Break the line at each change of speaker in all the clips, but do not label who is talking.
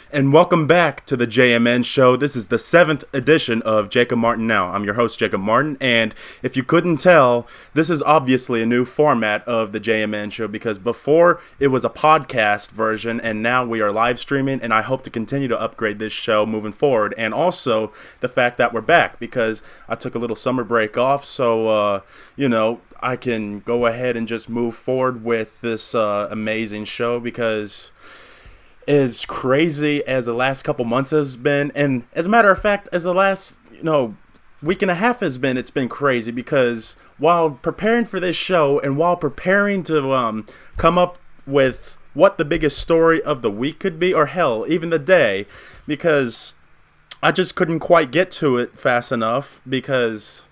And welcome back to the JMN Show. This is the 7th edition of Jacob Martin Now. I'm your host, Jacob Martin, and if you couldn't tell, this is obviously a new format of the JMN Show because before it was a podcast version, and now we are live streaming, and I hope to continue to upgrade this show moving forward. And also the fact that we're back because I took a little summer break off, so, I can go ahead and just move forward with this amazing show because as crazy as the last couple months has been, and as a matter of fact, as the last, week and a half has been, it's been crazy because while preparing for this show and while preparing to come up with what the biggest story of the week could be, or hell, even the day, because I just couldn't quite get to it fast enough because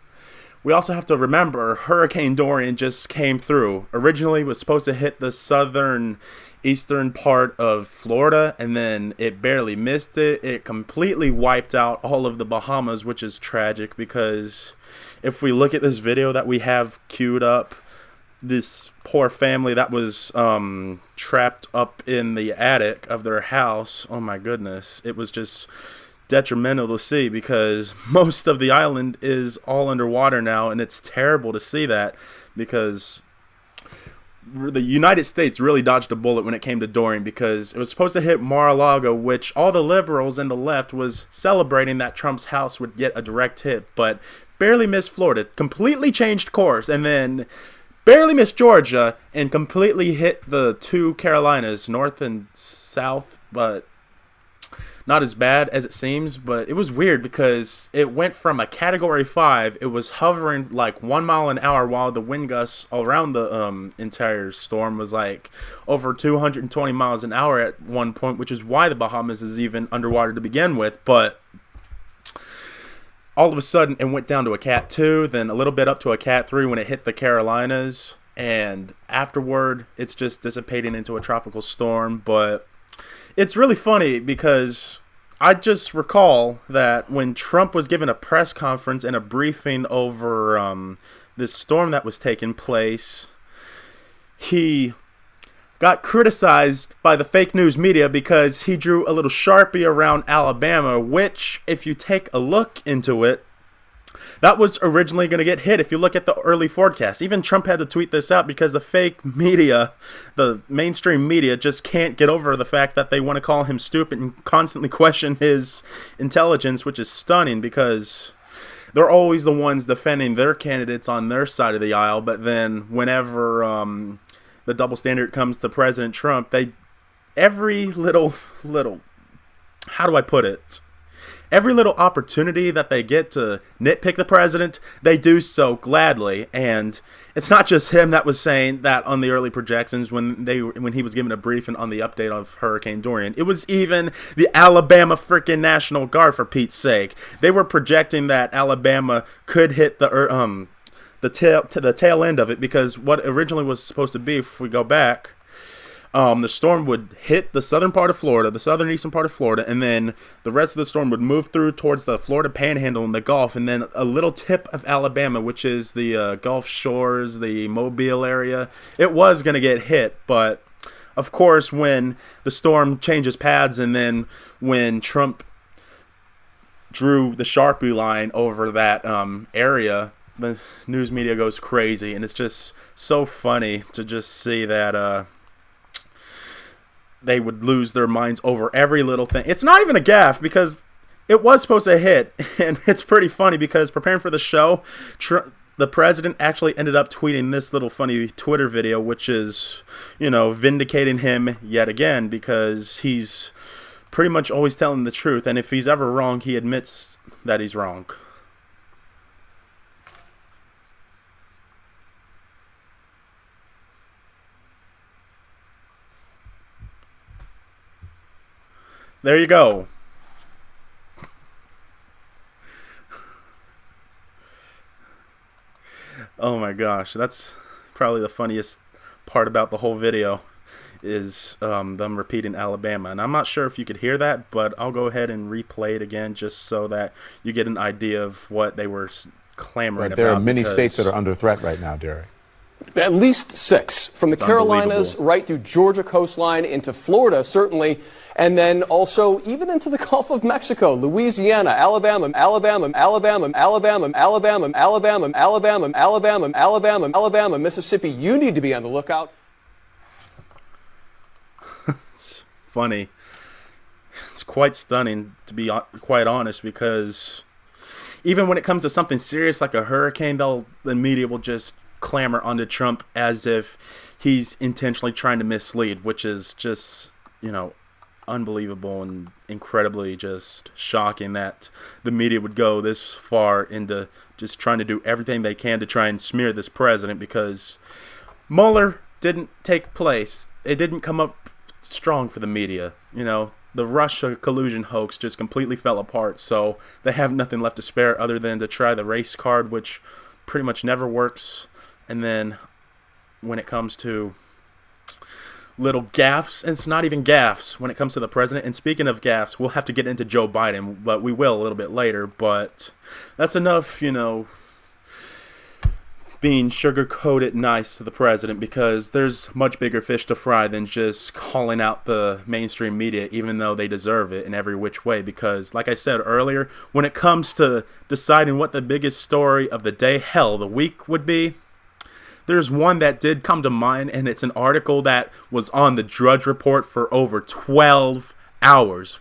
we also have to remember Hurricane Dorian just came through. Originally it was supposed to hit the eastern part of Florida, and then it barely missed it. It completely wiped out all of the Bahamas, which is tragic because if we look at this video that we have queued up, this poor family that was trapped up in the attic of their house, oh my goodness, it was just detrimental to see because most of the island is all underwater now, and it's terrible to see that because the United States really dodged a bullet when it came to Dorian because it was supposed to hit Mar-a-Lago, which all the liberals and the left was celebrating that Trump's house would get a direct hit, but barely missed Florida, completely changed course, and then barely missed Georgia and completely hit the two Carolinas, north and south, but not as bad as it seems. But it was weird because it went from a Category 5. It was hovering like 1 mile an hour while the wind gusts around the entire storm was like over 220 miles an hour at one point, which is why the Bahamas is even underwater to begin with. But all of a sudden it went down to a Cat 2, then a little bit up to a Cat 3 when it hit the Carolinas. And afterward, it's just dissipating into a tropical storm. But it's really funny because I just recall that when Trump was given a press conference and a briefing over this storm that was taking place, he got criticized by the fake news media because he drew a little Sharpie around Alabama, which, if you take a look into it, that was originally going to get hit if you look at the early forecast. Even Trump had to tweet this out because the fake media, the mainstream media, just can't get over the fact that they want to call him stupid and constantly question his intelligence, which is stunning because they're always the ones defending their candidates on their side of the aisle. But then whenever the double standard comes to President Trump, every little, how do I put it? Every little opportunity that they get to nitpick the president, they do so gladly. And it's not just him that was saying that on the early projections when he was given a briefing on the update of Hurricane Dorian. It was even the Alabama freaking National Guard, for Pete's sake. They were projecting that Alabama could hit the tail end of it because what originally was supposed to be, if we go back, the storm would hit the southern part of Florida, the southeastern part of Florida, and then the rest of the storm would move through towards the Florida Panhandle and the Gulf, and then a little tip of Alabama, which is the Gulf Shores, the Mobile area. It was going to get hit, but of course when the storm changes paths and then when Trump drew the Sharpie line over that area, the news media goes crazy, and it's just so funny to just see that they would lose their minds over every little thing. It's not even a gaffe because it was supposed to hit. And it's pretty funny because preparing for the show, the president actually ended up tweeting this little funny Twitter video, which is, vindicating him yet again because he's pretty much always telling the truth. And if he's ever wrong, he admits that he's wrong. There you go. Oh my gosh, that's probably the funniest part about the whole video is them repeating Alabama. And I'm not sure if you could hear that, but I'll go ahead and replay it again just so that you get an idea of what they were clamoring about.
There are many states that are under threat right now, Derek.
At least 6, from the Carolinas right through Georgia coastline into Florida, certainly And then also even into the Gulf of Mexico, Louisiana, Alabama, Mississippi. You need to be on the lookout.
It's funny. It's quite stunning, to be quite honest, because even when it comes to something serious like a hurricane, the media will just clamor onto Trump as if he's intentionally trying to mislead, which is just, unbelievable and incredibly just shocking that the media would go this far into just trying to do everything they can to try and smear this president, because Mueller didn't take place. It didn't come up strong for the media. The Russia collusion hoax just completely fell apart, so they have nothing left to spare other than to try the race card, which pretty much never works. And then when it comes to little gaffes, and it's not even gaffes when it comes to the president. And speaking of gaffes, we'll have to get into Joe Biden, but we will a little bit later. But that's enough, being sugar-coated nice to the president, because there's much bigger fish to fry than just calling out the mainstream media, even though they deserve it in every which way. Because like I said earlier, when it comes to deciding what the biggest story of the day, hell, the week would be, there's one that did come to mind, and it's an article that was on the Drudge Report for over 12 hours.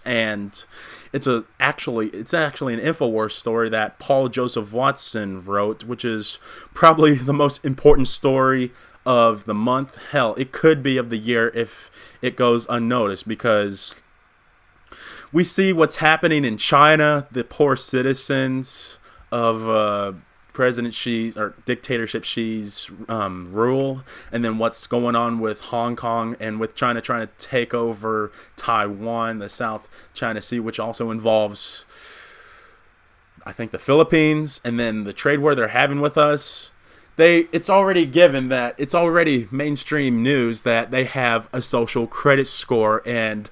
And it's actually an InfoWars story that Paul Joseph Watson wrote, which is probably the most important story of the month. Hell, it could be of the year if it goes unnoticed, because we see what's happening in China, the poor citizens of President Xi's or dictatorship Xi's rule, and then what's going on with Hong Kong and with China trying to take over Taiwan, the South China Sea, which also involves, I think, the Philippines, and then the trade war they're having with us. It's already given that it's already mainstream news that they have a social credit score, and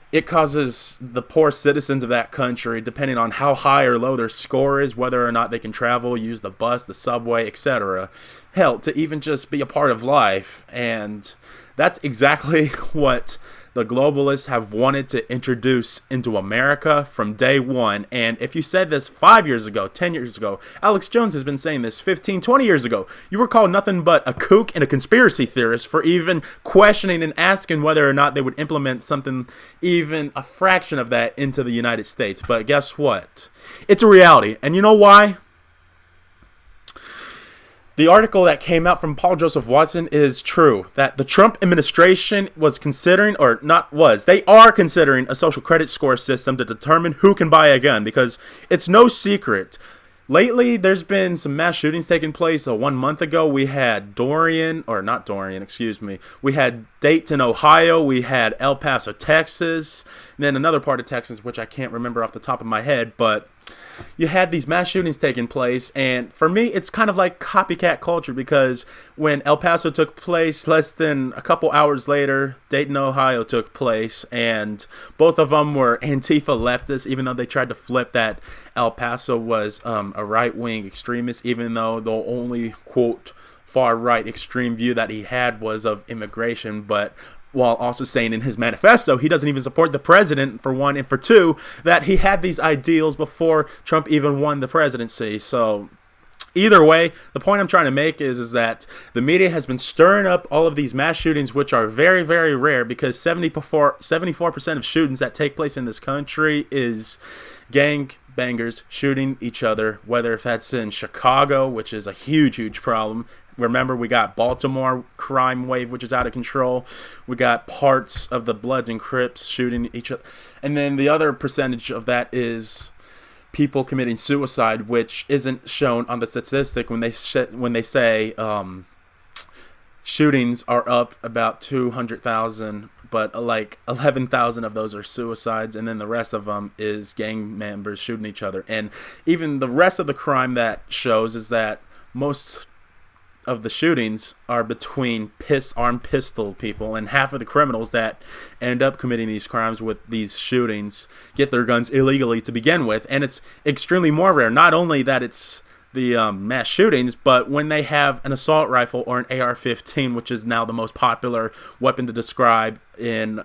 it causes the poor citizens of that country, depending on how high or low their score is, whether or not they can travel, use the bus, the subway, etc., hell, to even just be a part of life. And that's exactly what the globalists have wanted to introduce into America from day one. And if you said this 5 years ago, 10 years ago, Alex Jones has been saying this 15, 20 years ago, you were called nothing but a kook and a conspiracy theorist for even questioning and asking whether or not they would implement something, even a fraction of that, into the United States. But guess what? It's a reality. And you know why? The article that came out from Paul Joseph Watson is true, that the Trump administration was considering, or not was, they are considering a social credit score system to determine who can buy a gun, because it's no secret. Lately, there's been some mass shootings taking place. 1 month ago, we had we had Dayton, Ohio, we had El Paso, Texas, and then another part of Texas, which I can't remember off the top of my head, but you had these mass shootings taking place, and for me, it's kind of like copycat culture, because when El Paso took place, less than a couple hours later, Dayton, Ohio took place, and both of them were Antifa leftists, even though they tried to flip that El Paso was a right-wing extremist, even though the only, quote, far-right extreme view that he had was of immigration, but while also saying in his manifesto he doesn't even support the president, for one, and for two, that he had these ideals before Trump even won the presidency. So either way, the point I'm trying to make is that the media has been stirring up all of these mass shootings, which are very, very rare, because 74% of shootings that take place in this country is gang bangers shooting each other, whether if that's in Chicago, which is a huge, huge problem. Remember, we got Baltimore crime wave, which is out of control. We got parts of the Bloods and Crips shooting each other. And then the other percentage of that is people committing suicide, which isn't shown on the statistic when they say shootings are up about 200,000, but like 11,000 of those are suicides, and then the rest of them is gang members shooting each other. And even the rest of the crime that shows is that most of the shootings are between armed pistol people, and half of the criminals that end up committing these crimes with these shootings get their guns illegally to begin with. And it's extremely more rare, not only that it's mass shootings, but when they have an assault rifle or an AR-15, which is now the most popular weapon to describe in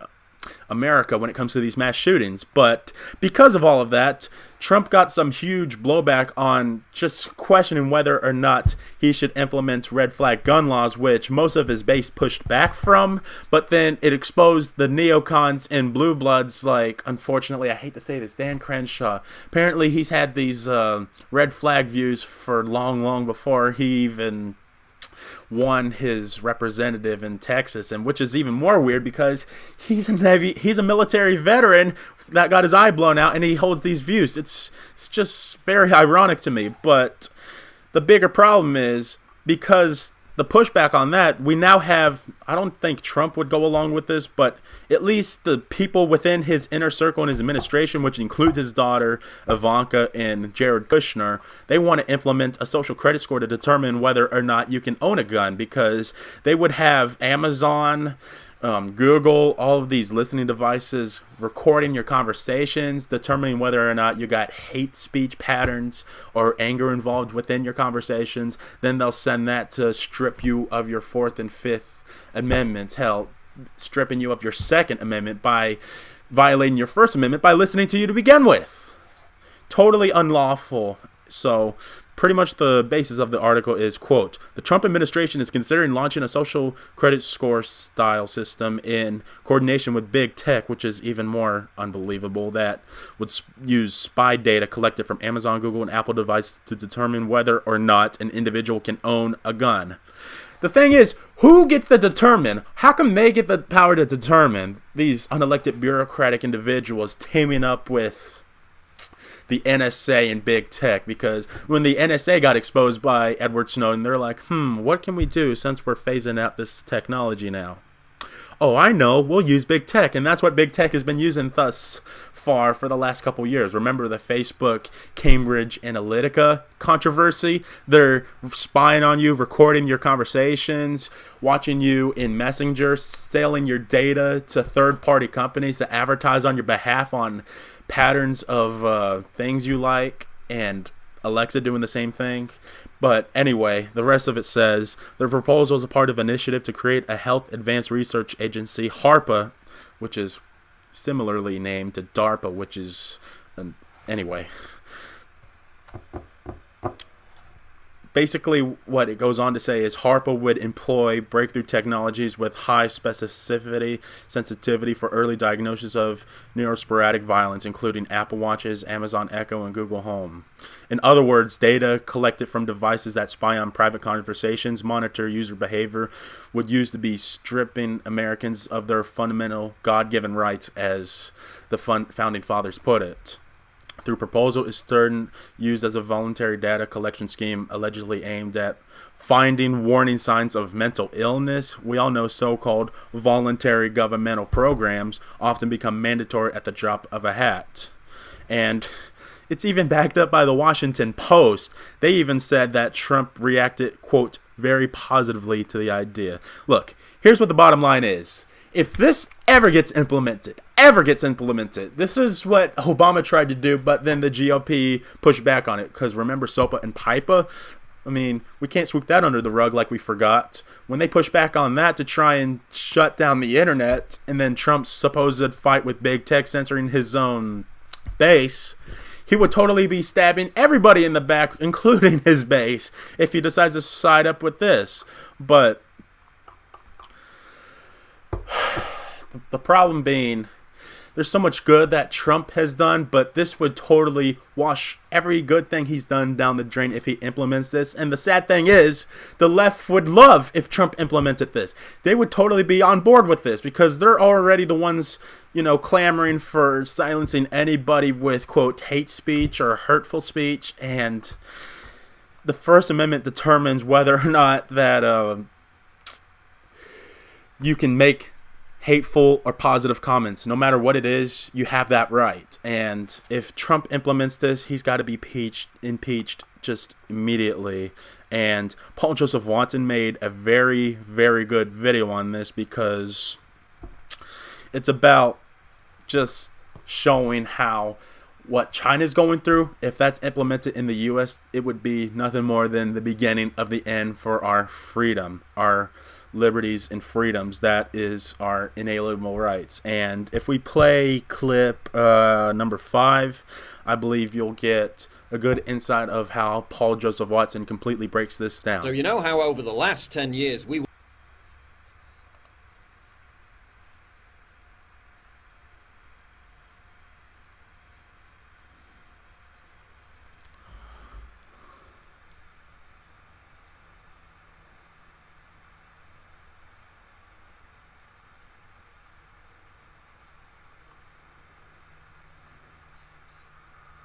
America when it comes to these mass shootings. But because of all of that, Trump got some huge blowback on just questioning whether or not he should implement red flag gun laws, which most of his base pushed back from. But then it exposed the neocons and blue bloods, like, unfortunately, I hate to say this, Dan Crenshaw. Apparently he's had these red flag views for long before he even won his representative in Texas, and which is even more weird because he's a military veteran that got his eye blown out, and he holds these views. It's just very ironic to me. But the bigger problem is because the pushback on that, we now have, I don't think Trump would go along with this, but at least the people within his inner circle and his administration, which includes his daughter, Ivanka, and Jared Kushner, they want to implement a social credit score to determine whether or not you can own a gun, because they would have Amazon, Google, all of these listening devices recording your conversations, determining whether or not you got hate speech patterns or anger involved within your conversations. Then they'll send that to strip you of your Fourth and Fifth Amendments. Hell, stripping you of your Second Amendment by violating your First Amendment by listening to you to begin with. Totally unlawful. So pretty much the basis of the article is, quote, the Trump administration is considering launching a social credit score style system in coordination with big tech, which is even more unbelievable, that would use spy data collected from Amazon, Google, and Apple devices to determine whether or not an individual can own a gun. The thing is, who gets to determine? How come they get the power to determine? These unelected bureaucratic individuals teaming up with the NSA and big tech, because when the NSA got exposed by Edward Snowden, they're like, what can we do since we're phasing out this technology now? Oh, I know, we'll use big tech, and that's what big tech has been using thus far for the last couple years. Remember the Facebook Cambridge Analytica controversy? They're spying on you, recording your conversations, watching you in Messenger, selling your data to third-party companies to advertise on your behalf on patterns of things you like, and Alexa doing the same thing. But anyway, the rest of it says, the proposal is a part of an initiative to create a health advanced research agency, HARPA, which is similarly named to DARPA, which is, anyway. Basically, what it goes on to say is HARPA would employ breakthrough technologies with high specificity, sensitivity for early diagnosis of neurosporadic violence, including Apple Watches, Amazon Echo, and Google Home. In other words, data collected from devices that spy on private conversations, monitor user behavior, would use to be stripping Americans of their fundamental God-given rights, as the founding fathers put it. Through proposal is Stern used as a voluntary data collection scheme allegedly aimed at finding warning signs of mental illness. We all know so-called voluntary governmental programs often become mandatory at the drop of a hat. And it's even backed up by the Washington Post. They even said that Trump reacted, quote, very positively to the idea. Look, here's what the bottom line is. If this ever gets implemented, this is what Obama tried to do, but then the GOP pushed back on it. Because remember SOPA and PIPA? I mean, we can't sweep that under the rug like we forgot. When they pushed back on that to try and shut down the internet, and then Trump's supposed fight with big tech censoring his own base, he would totally be stabbing everybody in the back, including his base, if he decides to side up with this. But the problem being, there's so much good that Trump has done, but this would totally wash every good thing he's done down the drain if he implements this. And the sad thing is, the left would love if Trump implemented this. They would totally be on board with this, because they're already the ones, clamoring for silencing anybody with, quote, hate speech or hurtful speech. And the First Amendment determines whether or not that you can make hateful or positive comments. No matter what it is, you have that right. And if Trump implements this, he's got to be impeached just immediately. And Paul Joseph Watson made a very, very good video on this, because it's about just showing how what China's going through, if that's implemented in the U.S., it would be nothing more than the beginning of the end for our freedom, our liberties and freedoms. That is our inalienable rights. And if we play clip number 5, I believe you'll get a good insight of how Paul Joseph Watson completely breaks this down.
So you know how over the last 10 years we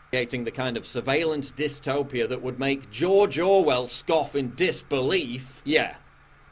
creating the kind of surveillance dystopia that would make George Orwell scoff in disbelief. Yeah.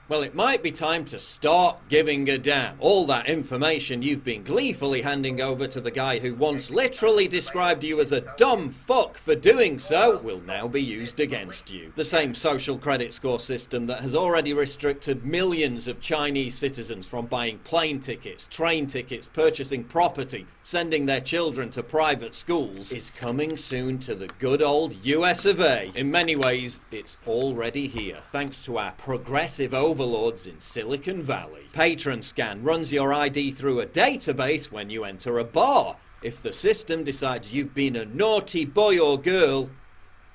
Well, it might be time to start giving a damn. All that information you've been gleefully handing over to the guy who once literally described you as a dumb fuck for doing so will now be used against you. The same social credit score system that has already restricted millions of Chinese citizens from buying plane tickets, train tickets, purchasing property, sending their children to private schools is coming soon to the good old US of A. In many ways, it's already here, thanks to our progressive overlords in Silicon Valley. Patron Scan runs your ID through a database when you enter a bar. If the system decides you've been a naughty boy or girl,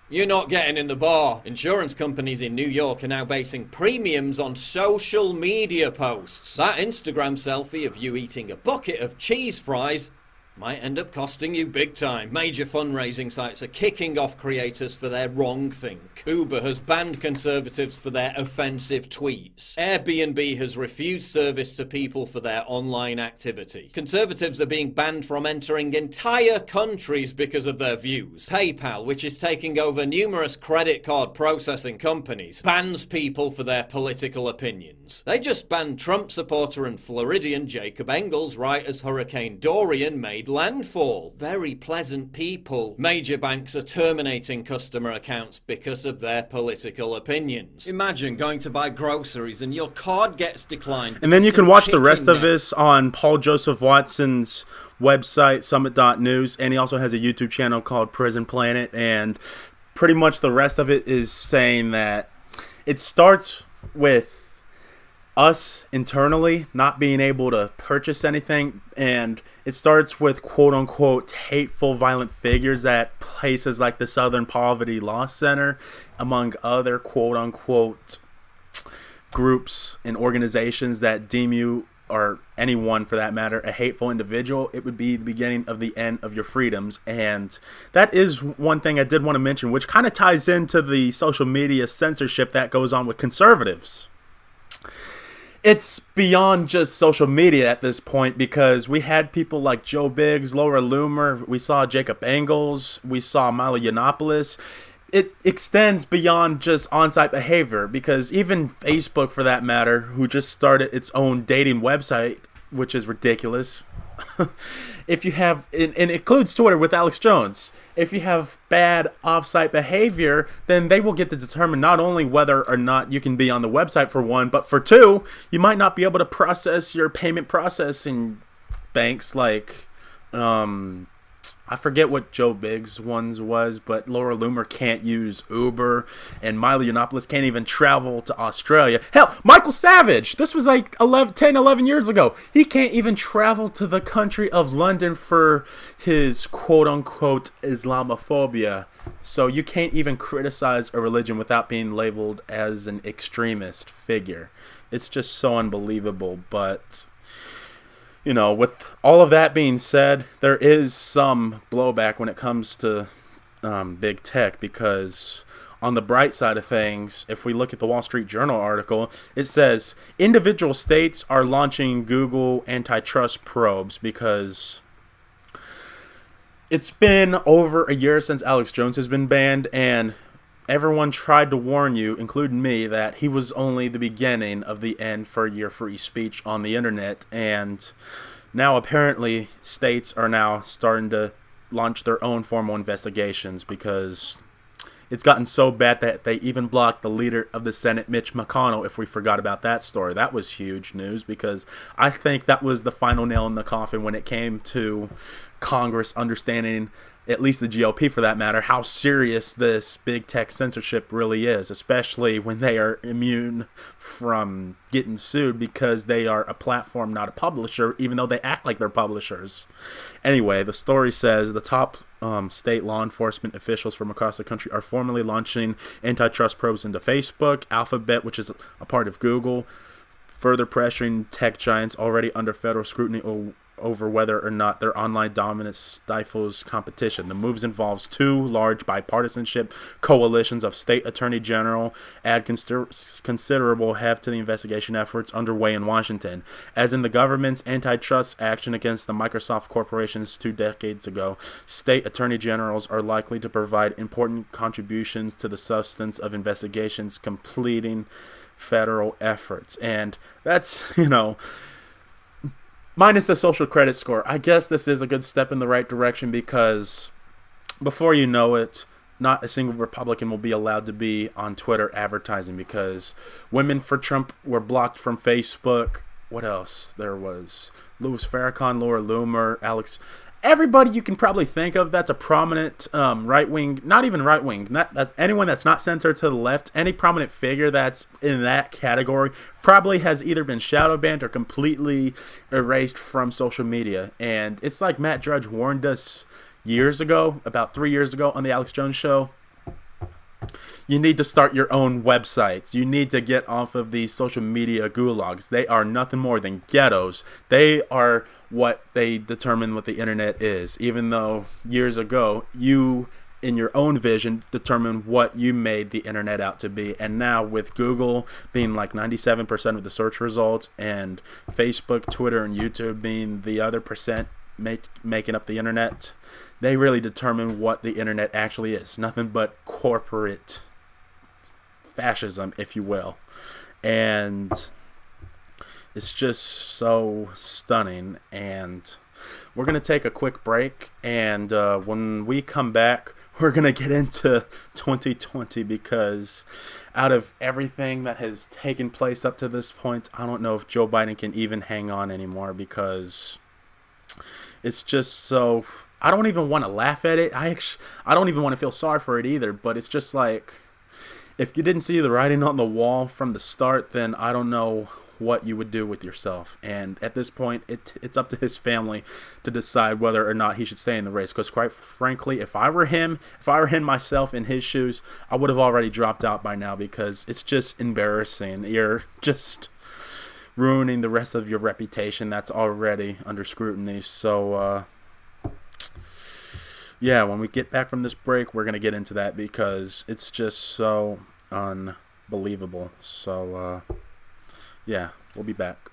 you're not getting in the bar. Insurance companies in New York are now basing premiums on social media posts. That Instagram selfie of you eating a bucket of cheese fries might end up costing you big time. Major fundraising sites are kicking off creators for their wrongthink. Uber has banned conservatives for their offensive tweets. Airbnb has refused service to people for their online activity. Conservatives are being banned from entering entire countries because of their views. PayPal, which is taking over numerous credit card processing companies, bans people for their political opinions. They just banned Trump supporter and Floridian Jacob Engels right as Hurricane Dorian made landfall. Very pleasant people. Major banks are terminating customer accounts because of their political opinions. Imagine going to buy groceries and your card gets declined.
And then you can watch the rest of this on Paul Joseph Watson's website, summit.news, and he also has a YouTube channel called Prison Planet, and pretty much the rest of it is saying that it starts with us internally not being able to purchase anything, and it starts with quote-unquote hateful violent figures at places like the Southern Poverty Law Center, among other quote-unquote groups and organizations that deem you, or anyone for that matter, a hateful individual. It would be the beginning of the end of your freedoms. And that is one thing I did want to mention, which kind of ties into the social media censorship that goes on with conservatives. It's beyond just social media at this point, because we had people like Joe Biggs, Laura Loomer, we saw Jacob Engels, we saw Milo Yiannopoulos. It extends beyond just on-site behavior, because even Facebook, for that matter, who just started its own dating website, which is ridiculous. If you have, and it includes Twitter with Alex Jones, if you have bad off-site behavior, then they will get to determine not only whether or not you can be on the website, for one, but for two, you might not be able to process your payment processing banks like, I forget what Joe Biggs' ones was, but Laura Loomer can't use Uber, and Milo Yiannopoulos can't even travel to Australia. Hell, Michael Savage, this was like 11 years ago. He can't even travel to the country of London for his quote-unquote Islamophobia. So you can't even criticize a religion without being labeled as an extremist figure. It's just so unbelievable, but you know, with all of that being said, there is some blowback when it comes to big tech, because on the bright side of things, if we look at the Wall Street Journal article, it says individual states are launching Google antitrust probes because it's been over a year since Alex Jones has been banned, and everyone tried to warn you, including me, that he was only the beginning of the end for your free speech on the internet. And now apparently states are now starting to launch their own formal investigations, because it's gotten so bad that they even blocked the leader of the Senate, Mitch McConnell, if we forgot about that story. That was huge news, because I think that was the final nail in the coffin when it came to Congress understanding at least the GOP for that matter, how serious this big tech censorship really is, especially when they are immune from getting sued because they are a platform, not a publisher, even though they act like they're publishers. Anyway, the story says the top state law enforcement officials from across the country are formally launching antitrust probes into Facebook, Alphabet, which is a part of Google, further pressuring tech giants already under federal scrutiny over whether or not their online dominance stifles competition. The moves involves two large bipartisanship coalitions of state attorney general add considerable heft to the investigation efforts underway in Washington. As in the government's antitrust action against the Microsoft corporations 2 decades ago, state attorney generals are likely to provide important contributions to the substance of investigations completing federal efforts. And that's, minus the social credit score, I guess this is a good step in the right direction because before you know it, not a single Republican will be allowed to be on Twitter advertising because Women for Trump were blocked from Facebook. What else? There was Louis Farrakhan, Laura Loomer, everybody you can probably think of that's a prominent right-wing, not even right-wing, anyone that's not centered to the left, any prominent figure that's in that category probably has either been shadow banned or completely erased from social media. And it's like Matt Drudge warned us years ago, about 3 years ago on the Alex Jones Show. You need to start your own websites. You need to get off of these social media gulags. They are nothing more than ghettos. They are what they determine what the internet is. Even though years ago, you, in your own vision, determined what you made the internet out to be. And now with Google being like 97% of the search results and Facebook, Twitter, and YouTube being the other percent making up the internet, they really determine what the internet actually is. Nothing but corporate fascism, if you will. And it's just so stunning. And we're going to take a quick break. And when we come back, we're going to get into 2020 because out of everything that has taken place up to this point, I don't know if Joe Biden can even hang on anymore because it's just so... I don't even want to laugh at it. I don't even want to feel sorry for it either, but it's just like, if you didn't see the writing on the wall from the start, then I don't know what you would do with yourself. And at this point, it's up to his family to decide whether or not he should stay in the race. Because quite frankly, if I were him myself in his shoes, I would have already dropped out by now because it's just embarrassing. You're just ruining the rest of your reputation that's already under scrutiny. So, yeah, when we get back from this break, we're going to get into that because it's just so unbelievable. So, yeah, we'll be back.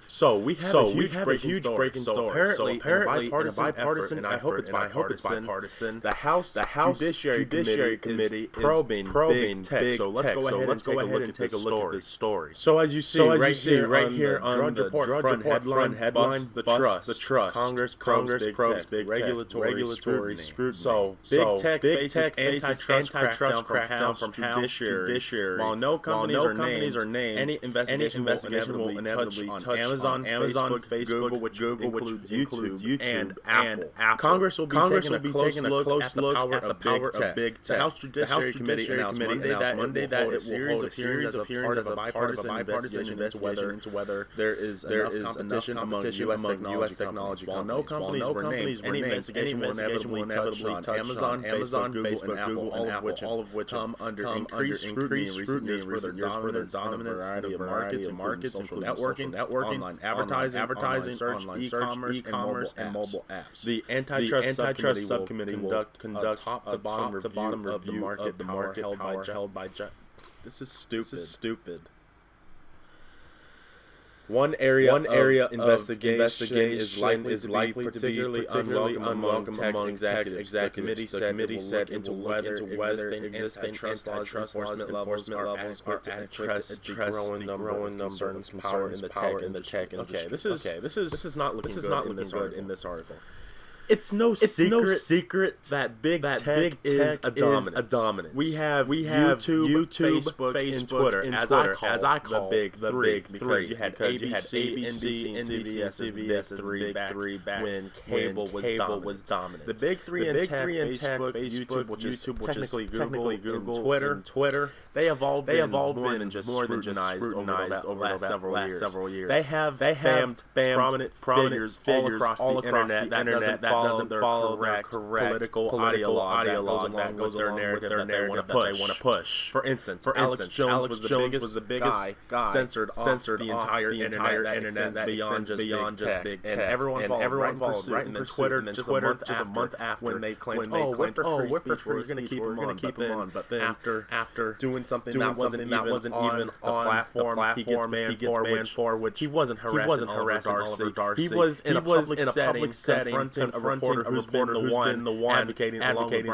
So we have a huge breaking story. Apparently, in a bipartisan effort, and I hope it's bipartisan, the House Judiciary Committee is probing big tech. So let's go ahead and take a look at this story. So as you see right here on the Drudge Report headline, the trust. Congress probes big regulatory scrutiny. So big tech faces antitrust crackdown from Judiciary. While no companies are named, any investigation will inevitably touch on Amazon, Facebook, which includes YouTube and Apple. Congress will be taking a close look at the power of big tech. The House Judiciary Committee announced Monday that it will hold a series of hearings as a bipartisan investigation into whether there is enough competition among U.S. technology companies. While no companies were named, any investigation will inevitably touch on Amazon, Facebook, and Apple, all of which come under increased scrutiny for their dominance in a variety of markets, social networking, online advertising, search, e-commerce, and mobile apps. The antitrust subcommittee will conduct top to bottom review of the market held by This is stupid. One area of investigation is likely to be particularly unwelcome among tech executives. The committee said into whether existing antitrust enforcement levels are adequate to address the growing number of concerns power in the tech industry. Okay, this is not looking good in this article.
no secret that big tech is a dominance. We have YouTube, Facebook, and Twitter, as I call the big three, because you had ABC, NBC, and CBS as the big three back when cable was dominant. The big three in tech, Facebook, YouTube, which is technically Google, and Twitter, they have all been more than just scrutinized over the last several years. They have banned prominent figures all across the internet that doesn't follow their correct political ideologue that goes along with their narrative that they want to push. For instance, Alex Jones was the biggest guy censored the entire internet that beyond just big tech. And everyone followed right in Twitter, just a month after when they claimed, we're for free, we're going to keep him on. But then after doing something that wasn't even on the platform he gets banned for, which he wasn't harassing Oliver Darcy. He was in a public setting confronting a reporter who's been the one advocating along with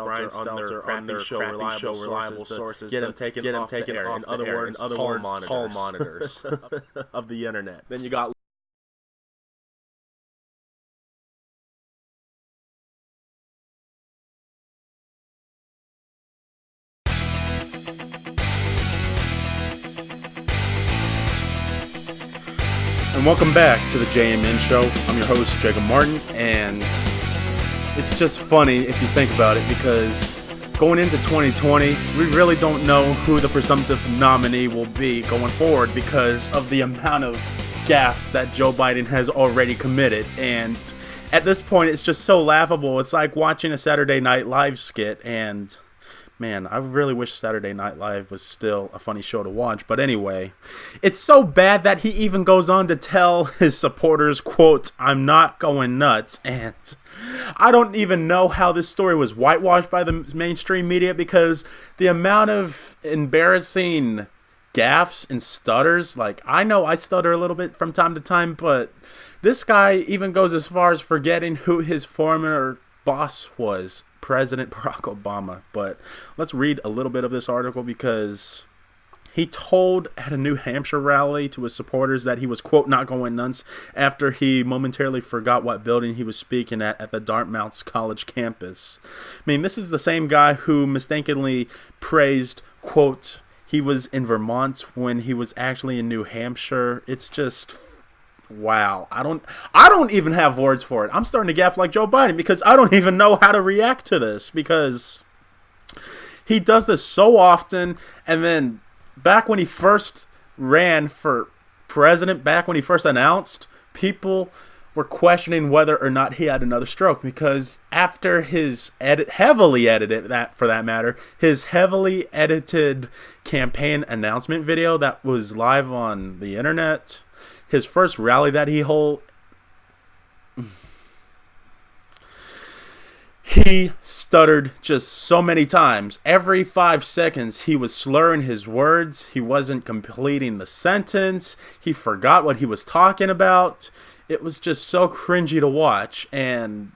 Brian Stelter on their show Reliable Sources get him taken off the air. In other words, call monitors of the internet. Then you got
And welcome back to the JMN Show. I'm your host, Jacob Martin, and it's just funny if you think about it, because going into 2020, we really don't know who the presumptive nominee will be going forward because of the amount of gaffes that Joe Biden has already committed. And at this point, it's just so laughable. It's like watching a Saturday Night Live skit, and man, I really wish Saturday Night Live was still a funny show to watch. But anyway, it's so bad that he even goes on to tell his supporters, quote, "I'm not going nuts." And I don't even know how this story was whitewashed by the mainstream media, because the amount of embarrassing gaffes and stutters, like, I know I stutter a little bit from time to time, but this guy even goes as far as forgetting who his former boss was, President Barack Obama. But let's read a little bit of this article, because he told at a New Hampshire rally to his supporters that he was, quote, "not going nuts," after he momentarily forgot what building he was speaking at the Dartmouth College campus. I mean, this is the same guy who mistakenly praised, quote, he was in Vermont when he was actually in New Hampshire. It's just, wow. I don't even have words for it. I'm starting to gaff like Joe Biden, because I don't even know how to react to this, because he does this so often. And then back when he first ran for president, back when he first announced, people were questioning whether or not he had another stroke, because after his heavily edited campaign announcement video that was live on the internet, his first rally that he held, he stuttered just so many times. Every 5 seconds, he was slurring his words. He wasn't completing the sentence. He forgot what he was talking about. It was just so cringy to watch. And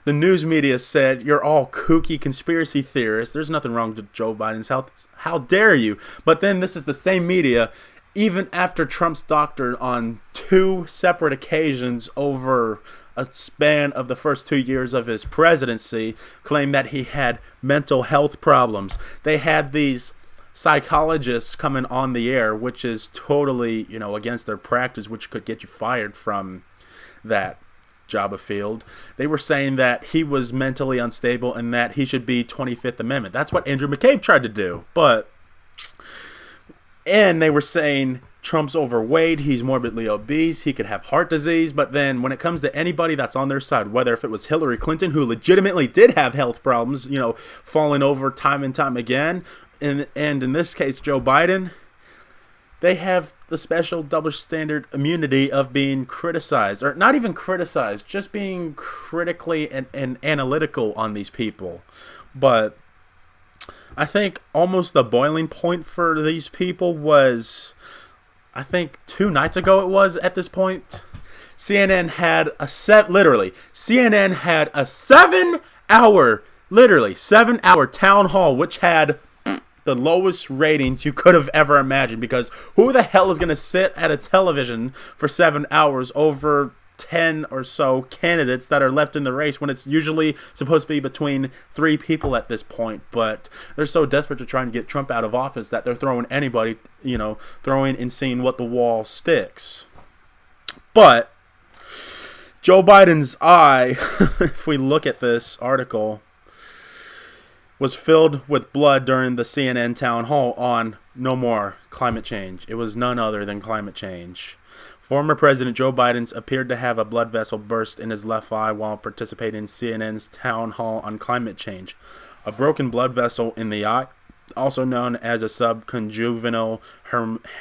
the news media said, "You're all kooky conspiracy theorists. There's nothing wrong with Joe Biden's health. How dare you?" But then this is the same media, even after Trump's doctor on 2 separate occasions over a span of the first 2 years of his presidency, claimed that he had mental health problems. They had these psychologists coming on the air, which is totally, against their practice, which could get you fired from that job of field. They were saying that he was mentally unstable and that he should be 25th Amendment. That's what Andrew McCabe tried to do. And they were saying Trump's overweight, he's morbidly obese, he could have heart disease. But then when it comes to anybody that's on their side, whether if it was Hillary Clinton, who legitimately did have health problems, falling over time and time again, and in this case, Joe Biden, they have the special double standard immunity of being criticized, or not even criticized, just being critically and analytical on these people. But I think almost the boiling point for these people was, I think 2 nights ago it was at this point, CNN had a 7-hour town hall, which had the lowest ratings you could have ever imagined, because who the hell is going to sit at a television for 7 hours over 10 or so candidates that are left in the race when it's usually supposed to be between 3 people at this point. But they're so desperate to try and get Trump out of office that they're throwing anybody, throwing and seeing what the wall sticks. But Joe Biden's eye, if we look at this article, was filled with blood during the CNN town hall on no more climate change. It was none other than climate change. Former President Joe Biden appeared to have a blood vessel burst in his left eye while participating in CNN's town hall on climate change. A broken blood vessel in the eye, also known as a subconjunctival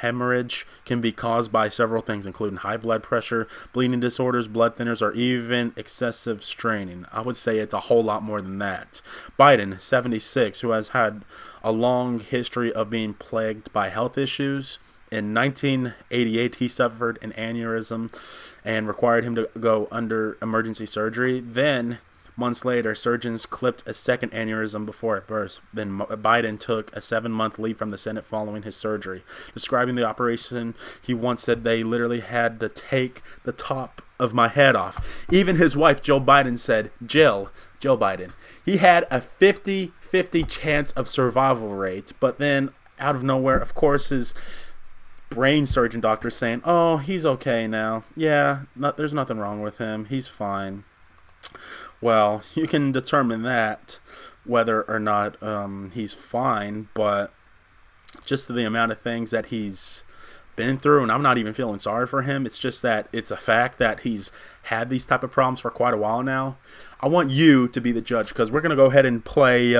hemorrhage, can be caused by several things, including high blood pressure, bleeding disorders, blood thinners, or even excessive straining. I would say it's a whole lot more than that. Biden, 76, who has had a long history of being plagued by health issues. In 1988, he suffered an aneurysm and required him to go under emergency surgery. Then, months later, surgeons clipped a second aneurysm before it burst. Then Biden took a 7-month leave from the Senate following his surgery. Describing the operation, he once said, "They literally had to take the top of my head off." Even his wife, Joe Biden, said, Joe Biden, he had a 50-50 chance of survival rate. But then, out of nowhere, of course, his brain surgeon doctor saying, "Oh, he's okay now. Yeah, there's nothing wrong with him. He's fine." Well, you can determine that whether or not he's fine, but just the amount of things that he's been through, and I'm not even feeling sorry for him. It's just that it's a fact that he's had these type of problems for quite a while now. I want you to be the judge, because we're going to go ahead and play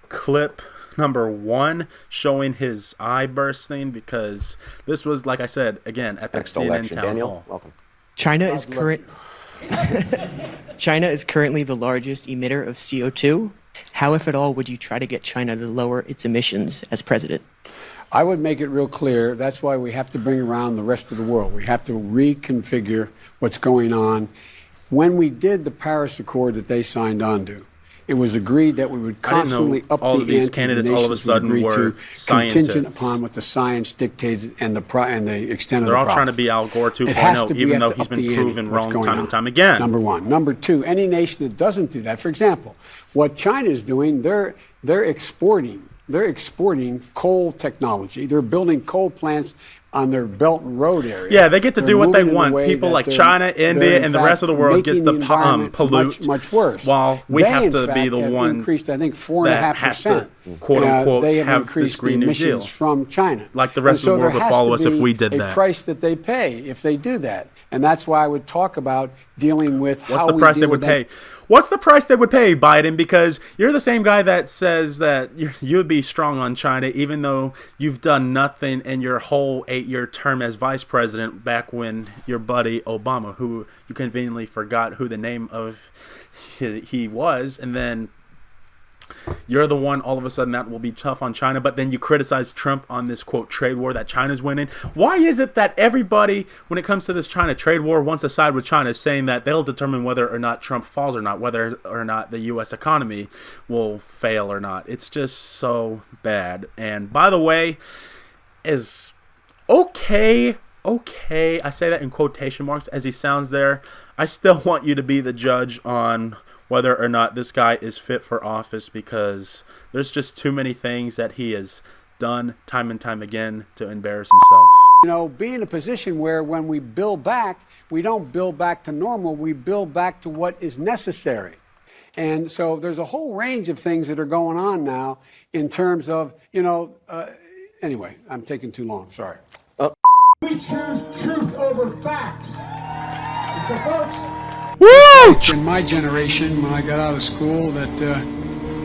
clip number 1 showing his eye bursting, because this was, like I said, again, at the CNN town hall.
Welcome.
China is currently the largest emitter of CO2. How, if at all, would you try to get China to lower its emissions as president?
I would make it real clear. That's why we have to bring around the rest of the world. We have to reconfigure what's going on. When we did the Paris Accord that they signed on to, it was agreed that we would constantly up
all
the
of these
ante.
candidates
the
all of a sudden
agreed
were
to,
scientists.
contingent upon what the science dictated and the extent of
They're
the
all
problem.
trying to be Al Gore 2.0, even though he's been proven wrong time and time again.
Number one. Number two, any nation that doesn't do that, for example, what China is doing, they're exporting coal technology. They're building coal plants on their Belt and Road area.
Yeah, they get to do what they want. People like China, India, and the rest of the world gets to pollute
much worse.
While we have to be the ones
increased, I think, 4.5%.
that has to, quote unquote,
they
have this Green New Deal
from China.
Like the rest of the world would follow us if we did that.
A price that they pay if they do that, and that's why I would talk about dealing with
what's the price they would pay. What's the price they would pay, Biden? Because you're the same guy that says that you would be strong on China, even though you've done nothing in your whole 8-year term as vice president back when your buddy Obama, who you conveniently forgot who the name of he was, and then you're the one all of a sudden that will be tough on China, but then you criticize Trump on this, quote, trade war that China's winning. Why is it that everybody, when it comes to this China trade war, wants to side with China, saying that they'll determine whether or not Trump falls or not, whether or not the U.S. economy will fail or not? It's just so bad. And by the way, as okay, I say that in quotation marks as he sounds there, I still want you to be the judge on whether or not this guy is fit for office, because there's just too many things that he has done time and time again to embarrass himself.
You know, be in a position where when we build back, we don't build back to normal, we build back to what is necessary. And so there's a whole range of things that are going on now in terms of, anyway, I'm taking too long, sorry.
We choose truth over facts. So folks,
in my generation, when I got out of school, that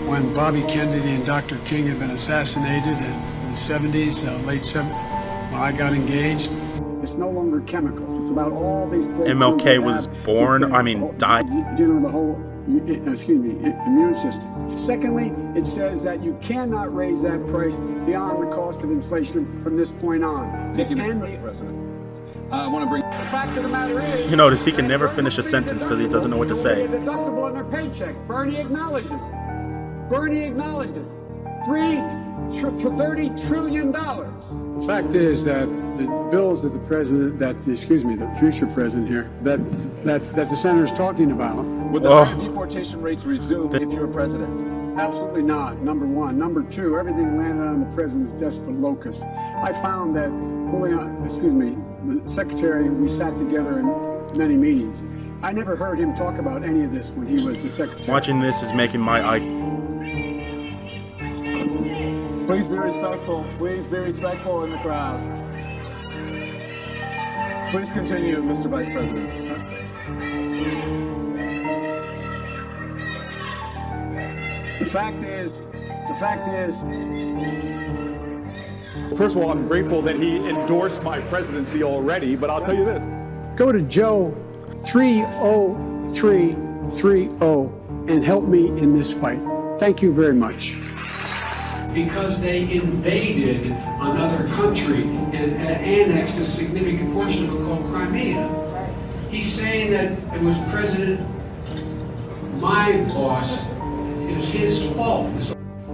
when Bobby Kennedy and Dr. King had been assassinated in the 70s, late 70s, when I got engaged, it's no longer chemicals. It's about all these
MLK was born, died.
The whole, immune system. Secondly, it says that you cannot raise that price beyond the cost of inflation from this point on. I want to bring the fact of the matter is,
you notice he can never finish a sentence because he doesn't know what to say.
Deductible on their paycheck. Bernie acknowledges. $30 trillion. The fact is that the bills that the future president here, that the senator is talking about.
Would the higher deportation rates resume if you're president?
Absolutely not, number one. Number two, everything landed on the president's desk but locusts. I found that the secretary, we sat together in many meetings. I never heard him talk about any of this when he was the secretary.
Watching this is making my eye.
Please be respectful. Please be respectful in the crowd. Please continue, Mr. Vice President.
The fact is,
first of all, I'm grateful that he endorsed my presidency already, but I'll tell you this.
Go to Joe 30330 and help me in this fight. Thank you very much.
Because they invaded another country and annexed a significant portion of it called Crimea. He's saying that it was my boss, it was his fault.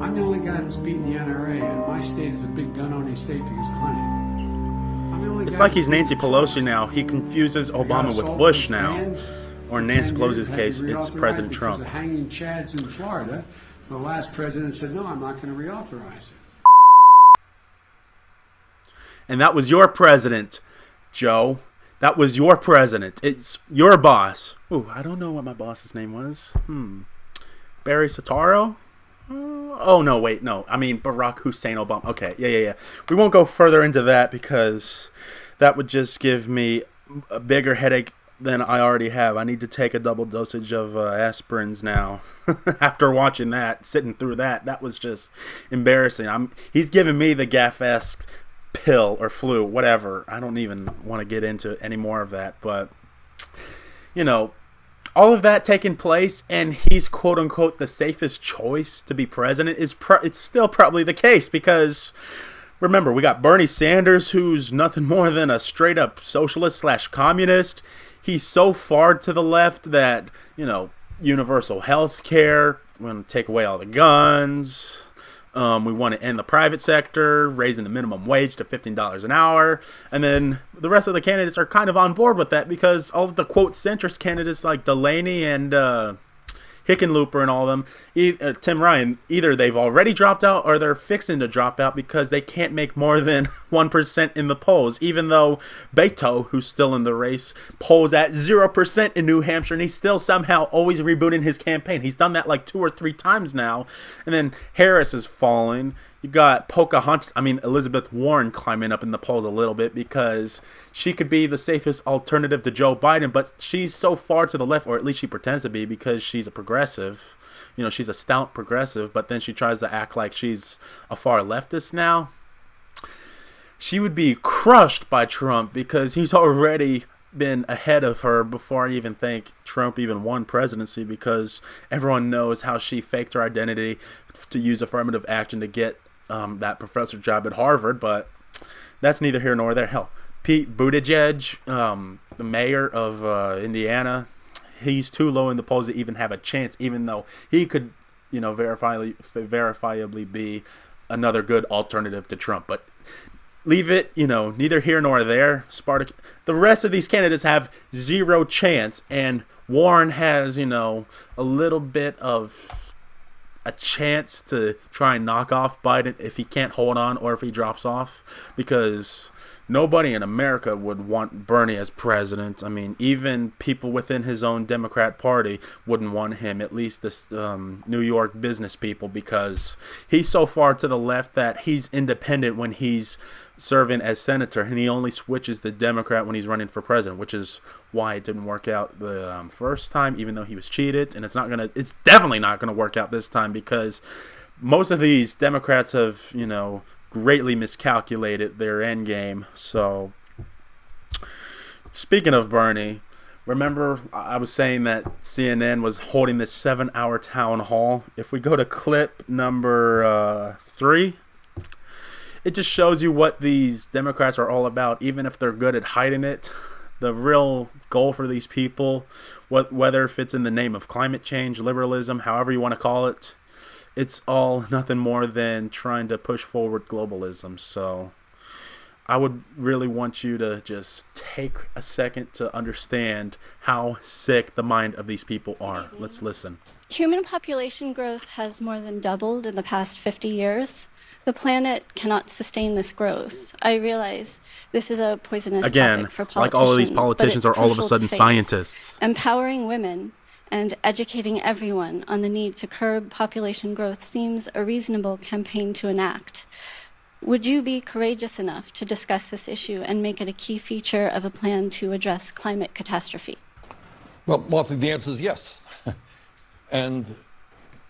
I'm the only guy that's beaten the NRA, and my state is a big gun-owning state because of hunting.
It's like he's Nancy Pelosi now. He confuses Obama with Bush now. Or in Nancy Pelosi's case, it's President Trump.
Hanging chads in Florida. The last president said, no, I'm not going to reauthorize it.
And that was your president, Joe. That was your president. It's your boss. Ooh, I don't know what my boss's name was. Barry Soetoro? Oh, no, wait, no. I mean, Barack Hussein Obama. Okay, yeah. We won't go further into that because that would just give me a bigger headache than I already have. I need to take a double dosage of aspirins now. After watching that, sitting through that was just embarrassing. He's giving me the Gaff-esque pill or flu, whatever. I don't even want to get into any more of that. But, all of that taking place, and he's quote-unquote the safest choice to be president, it's still probably the case because... Remember, we got Bernie Sanders, who's nothing more than a straight-up socialist/communist. He's so far to the left that, universal health care, we want to take away all the guns, we want to end the private sector, raising the minimum wage to $15 an hour, and then the rest of the candidates are kind of on board with that because all of the, quote, centrist candidates like Delaney and Hickenlooper and all of them, Tim Ryan, either they've already dropped out or they're fixing to drop out because they can't make more than 1% in the polls, even though Beto, who's still in the race, polls at 0% in New Hampshire, and he's still somehow always rebooting his campaign. He's done that like 2 or 3 times now. And then Harris is falling. You got Elizabeth Warren climbing up in the polls a little bit because she could be the safest alternative to Joe Biden, but she's so far to the left, or at least she pretends to be because she's a progressive. She's a stout progressive, but then she tries to act like she's a far leftist now. She would be crushed by Trump because he's already been ahead of her before I even think Trump even won presidency because everyone knows how she faked her identity to use affirmative action to get that professor job at Harvard, but that's neither here nor there. Hell, Pete Buttigieg, the mayor of Indiana, he's too low in the polls to even have a chance, even though he could, verifiably be another good alternative to Trump. But leave it, neither here nor there. The rest of these candidates have 0 chance, and Warren has, a little bit of a chance to try and knock off Biden if he can't hold on or if he drops off, because nobody in America would want Bernie as president. I mean, even people within his own Democrat Party wouldn't want him, at least the New York business people, because he's so far to the left that he's independent when he's serving as senator, and he only switches to Democrat when he's running for president, which is why it didn't work out the first time, even though he was cheated. And it's definitely not gonna work out this time because most of these Democrats have, greatly miscalculated their end game. So, speaking of Bernie, remember I was saying that CNN was holding this 7-hour town hall. If we go to clip number 3. It just shows you what these Democrats are all about, even if they're good at hiding it. The real goal for these people, whether if it's in the name of climate change, liberalism, however you want to call it, it's all nothing more than trying to push forward globalism. So I would really want you to just take a second to understand how sick the mind of these people are. Let's listen.
Human population growth has more than doubled in the past 50 years. The planet cannot sustain this growth. I realize this is a poisonous topic for politicians.
Like all of these politicians are all of a sudden scientists.
Empowering women and educating everyone on the need to curb population growth seems a reasonable campaign to enact. Would you be courageous enough to discuss this issue and make it a key feature of a plan to address climate catastrophe?
Well, Martha, the answer is yes. And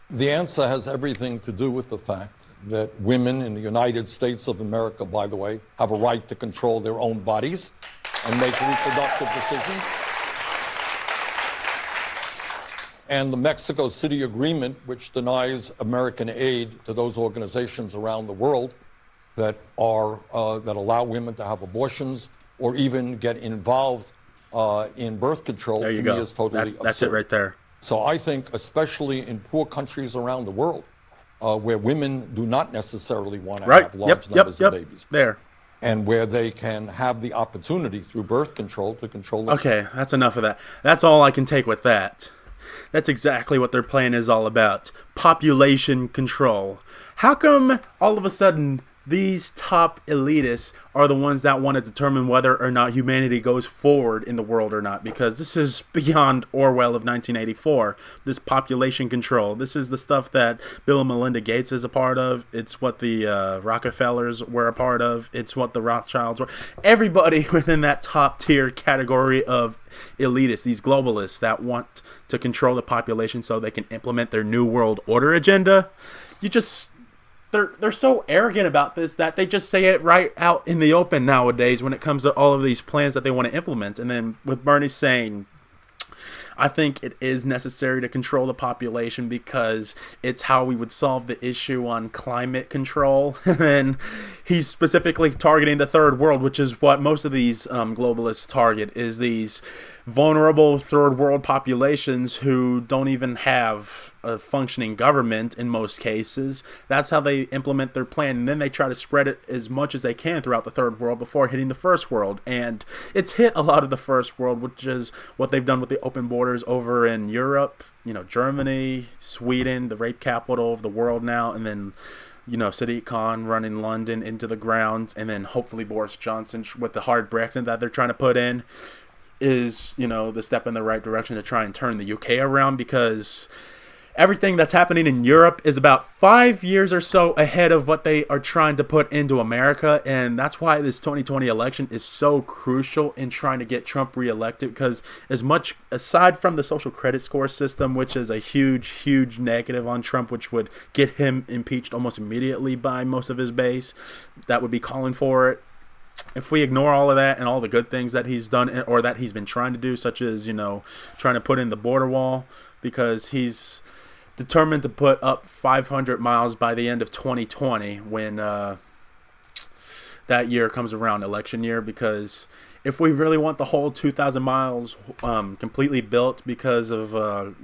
the answer has everything to do with the fact that women in the United States of America, by the way, have a right to control their own bodies and make reproductive decisions. And the Mexico City Agreement, which denies American aid to those organizations around the world that allow women to have abortions or even get involved in birth control,
there you
to
go.
me is totally absurd.
That's it right there.
So I think, especially in poor countries around the world, where women do not necessarily want to have large numbers of babies, and where they can have the opportunity through birth control to control.
Okay, that's enough of that. That's all I can take with that. That's exactly what their plan is all about. Population control. How come all of a sudden these top elitists are the ones that want to determine whether or not humanity goes forward in the world or not? Because this is beyond Orwell of 1984. This population control. This is the stuff that Bill and Melinda Gates is a part of. It's what the Rockefellers were a part of. It's what the Rothschilds were. Everybody within that top tier category of elitists, these globalists that want to control the population so they can implement their New World Order agenda. They're so arrogant about this that they just say it right out in the open nowadays when it comes to all of these plans that they want to implement. And then with Bernie saying, I think it is necessary to control the population because it's how we would solve the issue on climate control. And then he's specifically targeting the third world, which is what most of these globalists target, is these vulnerable third world populations who don't even have a functioning government in most cases. That's how they implement their plan, and then they try to spread it as much as they can throughout the third world before hitting the first world. And it's hit a lot of the first world, which is what they've done with the open borders over in Europe, Germany, Sweden, the rape capital of the world now, and then Sadiq Khan running London into the ground, and then hopefully Boris Johnson with the hard Brexit that they're trying to put in is, the step in the right direction to try and turn the UK around, because everything that's happening in Europe is about 5 years or so ahead of what they are trying to put into America. And that's why this 2020 election is so crucial in trying to get Trump reelected, because aside from the social credit score system, which is a huge negative on Trump, which would get him impeached almost immediately by most of his base that would be calling for it. If we ignore all of that and all the good things that he's done or that he's been trying to do, such as, trying to put in the border wall, because he's determined to put up 500 miles by the end of 2020 when that year comes around, election year, because if we really want the whole 2,000 miles completely built because of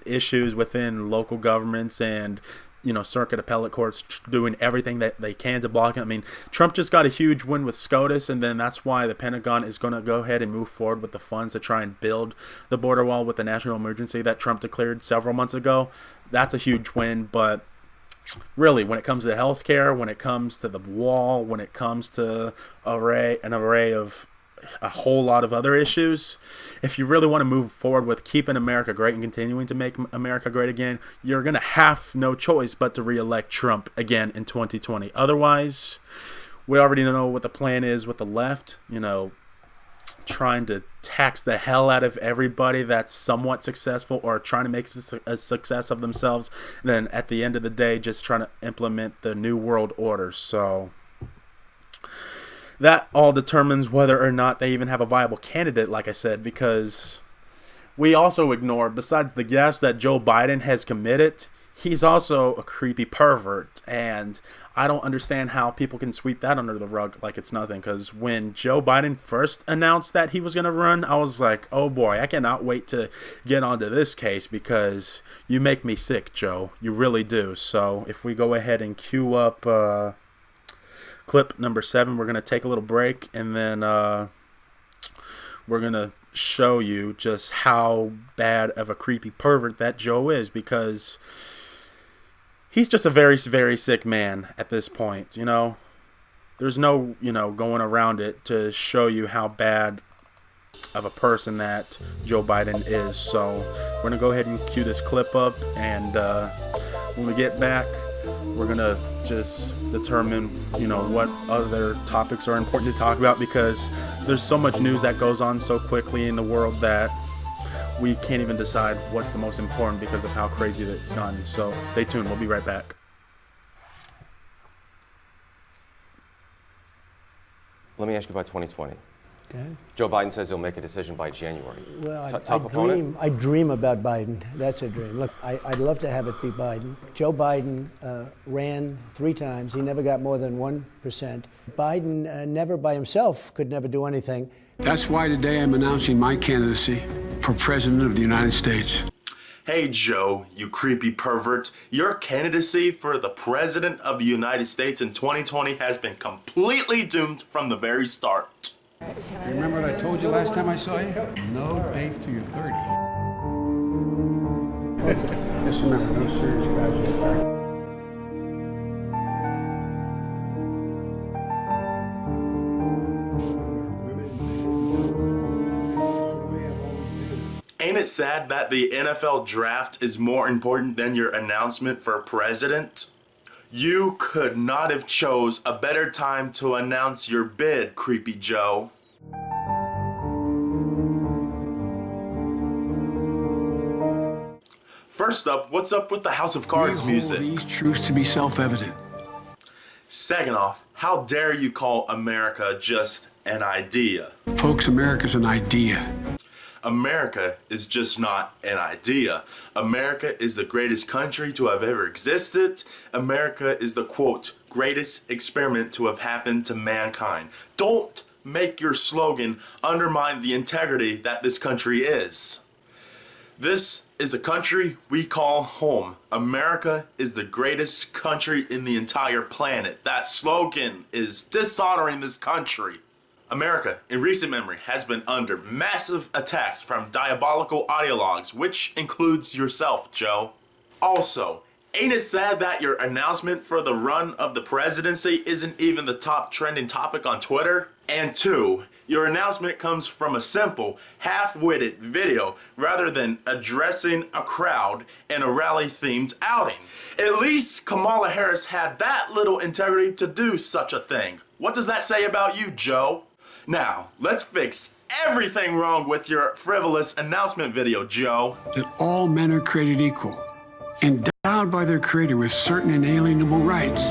issues within local governments and circuit appellate courts doing everything that they can to block it. I mean, Trump just got a huge win with SCOTUS, and then that's why the Pentagon is going to go ahead and move forward with the funds to try and build the border wall with the national emergency that Trump declared several months ago. That's a huge win, but really, when it comes to healthcare, when it comes to the wall, when it comes to an array of a whole lot of other issues, if you really want to move forward with keeping America great and continuing to make America great again, you're going to have no choice but to re-elect Trump again in 2020. Otherwise, we already know what the plan is with the left, trying to tax the hell out of everybody that's somewhat successful or trying to make a success of themselves. And then at the end of the day, just trying to implement the New World Order. So that all determines whether or not they even have a viable candidate, like I said, because we also ignore, besides the gaps that Joe Biden has committed, he's also a creepy pervert, and I don't understand how people can sweep that under the rug like it's nothing, because when Joe Biden first announced that he was going to run, I was like, oh boy, I cannot wait to get onto this case, because you make me sick, Joe. You really do. So if we go ahead and cue up clip number 7, we're going to take a little break, and then we're going to show you just how bad of a creepy pervert that Joe is, because he's just a very, very sick man at this point, you know. There's no, going around it to show you how bad of a person that Joe Biden is. So we're going to go ahead and cue this clip up, and when we get back, we're going to just determine, what other topics are important to talk about, because there's so much news that goes on so quickly in the world that we can't even decide what's the most important because of how crazy that it's gone. So stay tuned. We'll be right back.
Let me ask you about 2020.
Okay.
Joe Biden says he'll make a decision by January.
Well,
Tough opponent?
I dream about Biden. That's a dream. Look, I'd love to have it be Biden. Joe Biden ran 3 times. He never got more than 1%. Biden never by himself could never do anything.
That's why today I'm announcing my candidacy for President of the United States.
Hey Joe, you creepy pervert. Your candidacy for the President of the United States in 2020 has been completely doomed from the very start.
Remember what I told you last time I saw you? No date till you're 30.
Just remember, no serious guys.
Ain't it sad that the NFL draft is more important than your announcement for president? You could not have chose a better time to announce your bid, Creepy Joe. First up, what's up with the House of Cards music?
These truths to be self-evident.
Second off, how dare you call America just an idea?
Folks, America's an idea.
America is just not an idea. America is the greatest country to have ever existed. America is the, quote, greatest experiment to have happened to mankind. Don't make your slogan undermine the integrity that this country is. This is a country we call home. America is the greatest country in the entire planet. That slogan is dishonoring this country. America, in recent memory, has been under massive attacks from diabolical ideologues, which includes yourself, Joe. Also, ain't it sad that your announcement for the run of the presidency isn't even the top trending topic on Twitter? And 2, your announcement comes from a simple, half-witted video rather than addressing a crowd in a rally-themed outing. At least Kamala Harris had that little integrity to do such a thing. What does that say about you, Joe? Now, let's fix everything wrong with your frivolous announcement video, Joe.
That all men are created equal, endowed by their creator with certain inalienable rights.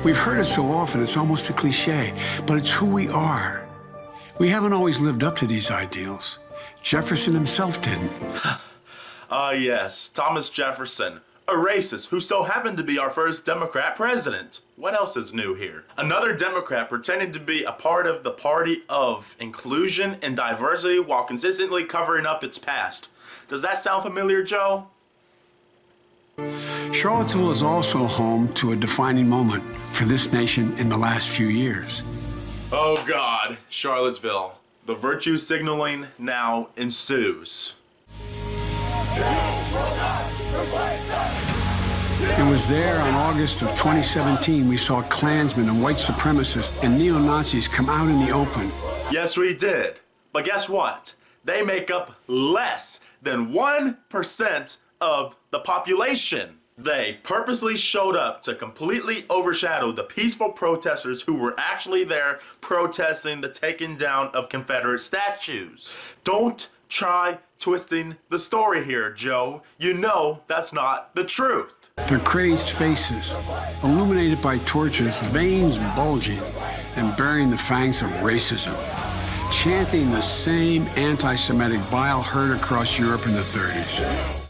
We've heard it so often, it's almost a cliche, but it's who we are. We haven't always lived up to these ideals. Jefferson himself didn't.
Yes, Thomas Jefferson. A racist who so happened to be our first Democrat president. What else is new here? Another Democrat pretending to be a part of the party of inclusion and diversity while consistently covering up its past. Does that sound familiar, Joe?
Charlottesville is also home to a defining moment for this nation in the last few years.
Oh God, Charlottesville. The virtue signaling now ensues.
It was there on August of 2017 we saw Klansmen and white supremacists and neo-Nazis come out in the open.
Yes, we did. But guess what? They make up less than 1% of the population. They purposely showed up to completely overshadow the peaceful protesters who were actually there protesting the taking down of Confederate statues. Don't try twisting the story here, Joe. You know that's not the truth.
Their crazed faces, illuminated by torches, veins bulging, and bearing the fangs of racism, chanting the same anti-Semitic bile heard across Europe in the 30s.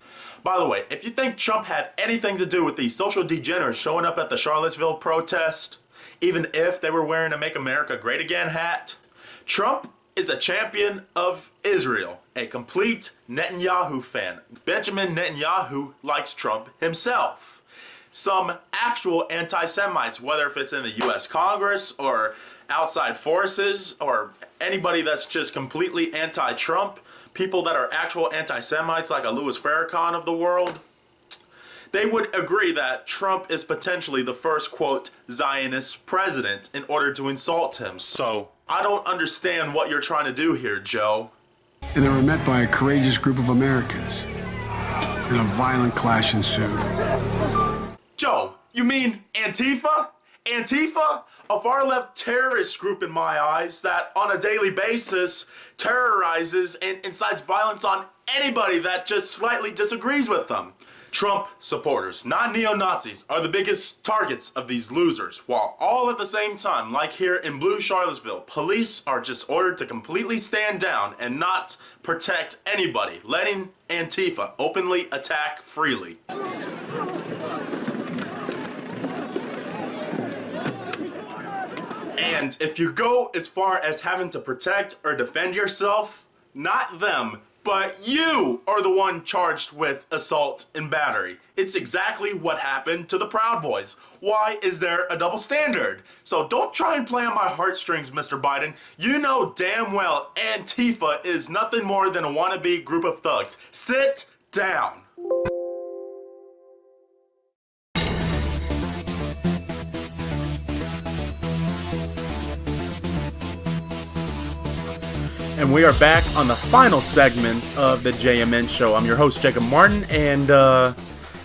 By the way, if you think Trump had anything to do with these social degenerates showing up at the Charlottesville protest, even if they were wearing a Make America Great Again hat, Trump is a champion of Israel, a complete Netanyahu fan. Benjamin Netanyahu likes Trump himself. Some actual anti-Semites, whether if it's in the U.S. Congress or outside forces or anybody that's just completely anti-Trump, people that are actual anti-Semites like a Louis Farrakhan of the world, they would agree that Trump is potentially the first, quote, Zionist president in order to insult him. So, I don't understand what you're trying to do here, Joe.
And they were met by a courageous group of Americans. And a violent clash ensued.
Joe, you mean Antifa? Antifa? A far-left terrorist group in my eyes that on a daily basis terrorizes and incites violence on anybody that just slightly disagrees with them. Trump supporters, not neo-Nazis, are the biggest targets of these losers, while all at the same time, like here in Blue Charlottesville, police are just ordered to completely stand down and not protect anybody, letting Antifa openly attack freely. And if you go as far as having to protect or defend yourself, not them, but you are the one charged with assault and battery. It's exactly what happened to the Proud Boys. Why is there a double standard? So don't try and play on my heartstrings, Mr. Biden. You know damn well Antifa is nothing more than a wannabe group of thugs. Sit down. And we are back on the final segment of the JMN Show. I'm your host, Jacob Martin, and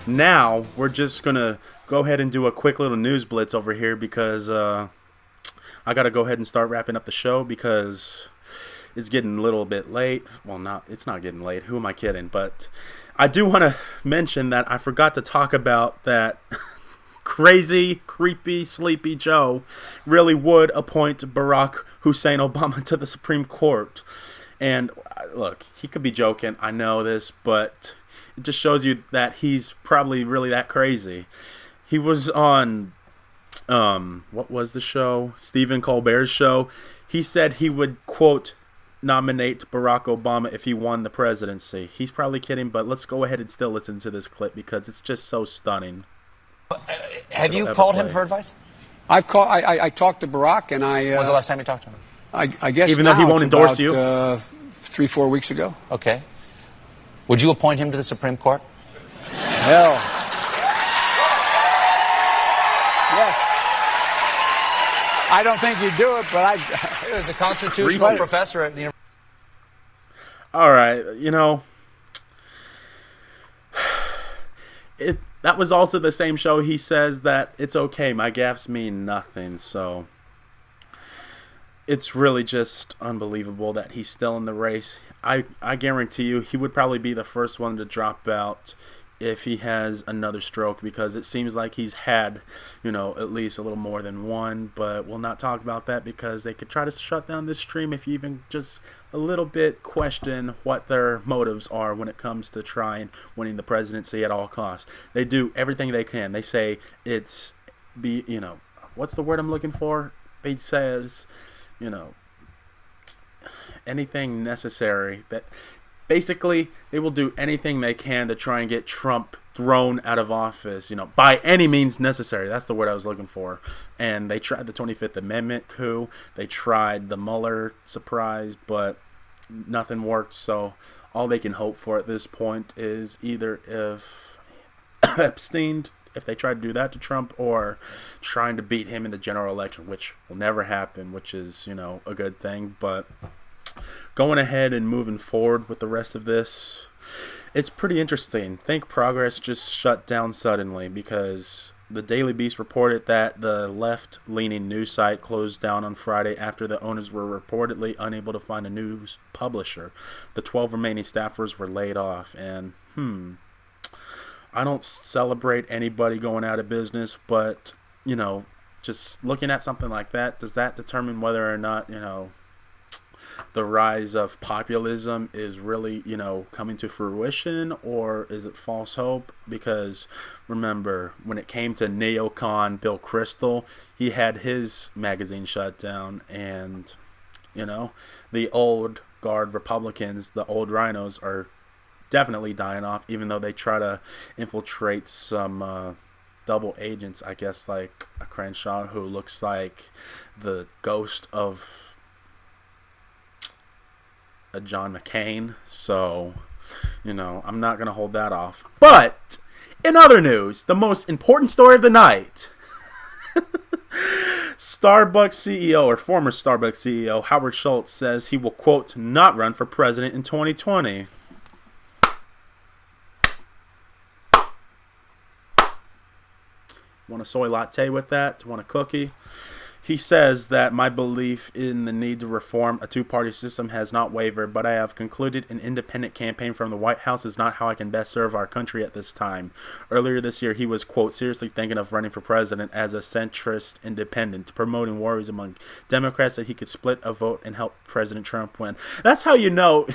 now we're just going to go ahead and do a quick little news blitz over here because I got to go ahead and start wrapping up the show because it's getting a little bit late. Well, it's not getting late. Who am I kidding? But I do want to mention that I forgot to talk about that crazy, creepy, sleepy Joe really would appoint Barack Hussein Obama to the Supreme Court. And look, he could be joking, I know this, but it just shows you that he's probably really that crazy. He was on, what was the show? Stephen Colbert's show. He said he would, quote, nominate Barack Obama if he won the presidency. He's probably kidding, but let's go ahead and still listen to this clip because it's just so stunning.
Have you called him for advice?
I talked to Barack, and I.
When was the last time you talked to him?
I guess
even though he won't endorse you,
3-4 weeks ago.
Okay. Would you appoint him to the Supreme Court?
Hell. Yes. I don't think you'd do it, but
He was a constitutional professor at the university.
All right, that was also the same show he says that it's okay, my gaffes mean nothing, so it's really just unbelievable that he's still in the race. I guarantee you he would probably be the first one to drop out if he has another stroke because it seems like he's had, at least a little more than one, but we'll not talk about that because they could try to shut down this stream if you even just a little bit question what their motives are when it comes to trying winning the presidency at all costs. They do everything they can. They say what's the word I'm looking for? He says, anything necessary that basically they will do anything they can to try and get Trump thrown out of office, by any means necessary. That's the word I was looking for. And they tried the 25th Amendment coup. They tried the Mueller surprise, but nothing worked. So all they can hope for at this point is either if Epstein, if they try to do that to Trump, or trying to beat him in the general election, which will never happen, which is, a good thing. But going ahead and moving forward with the rest of this, it's pretty interesting. Think Progress just shut down suddenly because the Daily Beast reported that the left-leaning news site closed down on Friday after the owners were reportedly unable to find a news publisher. The 12 remaining staffers were laid off, and I don't celebrate anybody going out of business, but, just looking at something like that, does that determine whether or not, the rise of populism is really, coming to fruition, or is it false hope? Because remember, when it came to neocon Bill Kristol, he had his magazine shut down, and, the old guard Republicans, the old rhinos, are definitely dying off, even though they try to infiltrate some double agents, I guess, like a Crenshaw who looks like the ghost of a John McCain. So, I'm not going to hold that off. But in other news, the most important story of the night, Starbucks CEO, or former Starbucks CEO, Howard Schultz, says he will, quote, not run for president in 2020. Want a soy latte with that? Want a cookie? He says that my belief in the need to reform a two-party system has not wavered, but I have concluded an independent campaign from the White House is not how I can best serve our country at this time. Earlier this year, he was, quote, seriously thinking of running for president as a centrist independent, promoting worries among Democrats that he could split a vote and help President Trump win. That's how you know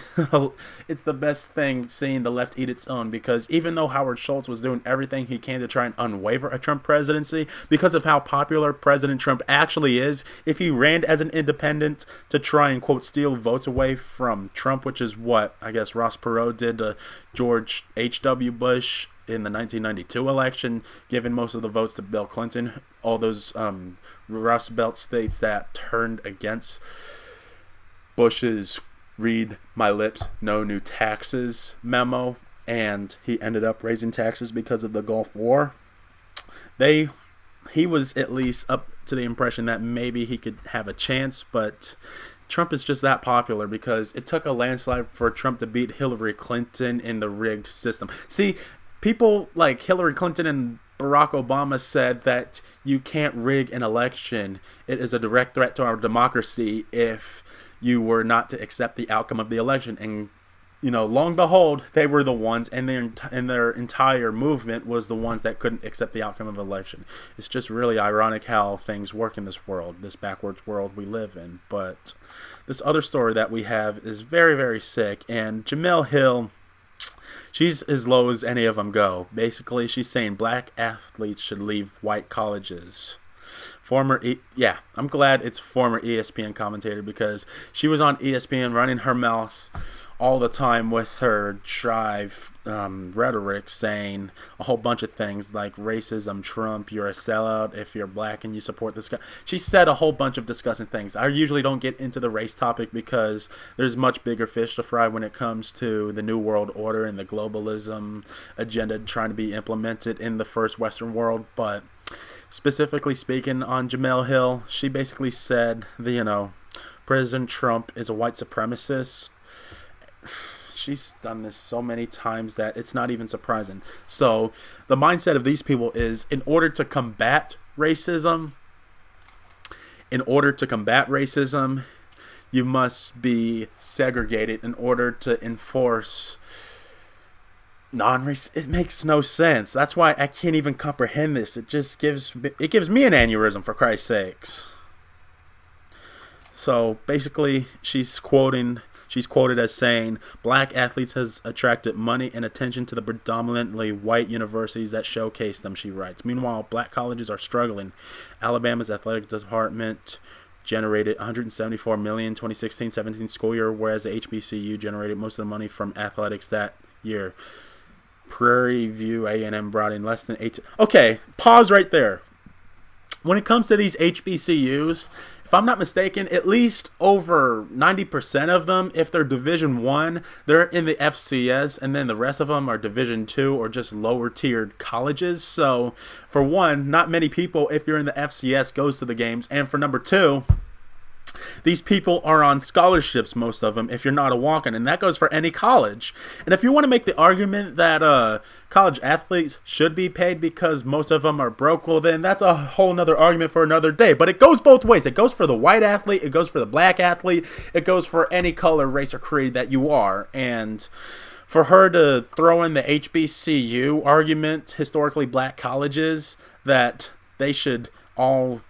it's the best thing seeing the left eat its own, because even though Howard Schultz was doing everything he can to try and unwaver a Trump presidency, because of how popular President Trump actually is, if he ran as an independent to try and, quote, steal votes away from Trump, which is what I guess Ross Perot did to George H.W. Bush in the 1992 election, giving most of the votes to Bill Clinton, all those Rust Belt states that turned against Bush's read my lips, no new taxes memo, and he ended up raising taxes because of the Gulf War. He was at least up to the impression that maybe he could have a chance, but Trump is just that popular because it took a landslide for Trump to beat Hillary Clinton in the rigged system. See, people like Hillary Clinton and Barack Obama said that you can't rig an election. It is a direct threat to our democracy if you were not to accept the outcome of the election. And lo and behold, they were the ones, and their entire movement was the ones that couldn't accept the outcome of the election. It's just really ironic how things work in this world, this backwards world we live in. But this other story that we have is very, very sick, and Jemele Hill, she's as low as any of them go. Basically, she's saying black athletes should leave white colleges. I'm glad it's former ESPN commentator, because she was on ESPN running her mouth all the time with her drive rhetoric, saying a whole bunch of things like racism, Trump, you're a sellout if you're black and you support this guy. She said a whole bunch of disgusting things. I usually don't get into the race topic because there's much bigger fish to fry when it comes to the New World Order and the globalism agenda trying to be implemented in the first Western world. But specifically speaking on Jemele Hill, she basically said that, President Trump is a white supremacist. She's done this so many times that it's not even surprising. So the mindset of these people is, in order to combat racism, you must be segregated in order to enforce non-race. It makes no sense. That's why I can't even comprehend this. It gives me an aneurysm, for Christ's sakes. So basically, she's quoted as saying, black athletes has attracted money and attention to the predominantly white universities that showcase them, she writes. Meanwhile, black colleges are struggling. Alabama's athletic department generated $174 million 2016-17 school year, whereas the HBCU generated most of the money from athletics that year. Prairie View A&M brought in less than 8. Okay, pause right there. When it comes to these HBCUs, if I'm not mistaken, at least over 90% of them, if they're Division I, they're in the FCS, and then the rest of them are Division II or just lower tiered colleges. So for one, not many people, if you're in the FCS, goes to the games. And for number two, these people are on scholarships, most of them, if you're not a walk-in, and that goes for any college. And if you want to make the argument that college athletes should be paid because most of them are broke, well, then that's a whole nother argument for another day. But it goes both ways. It goes for the white athlete, it goes for the black athlete, it goes for any color, race, or creed that you are. And for her to throw in the HBCU argument, historically black colleges, that they should all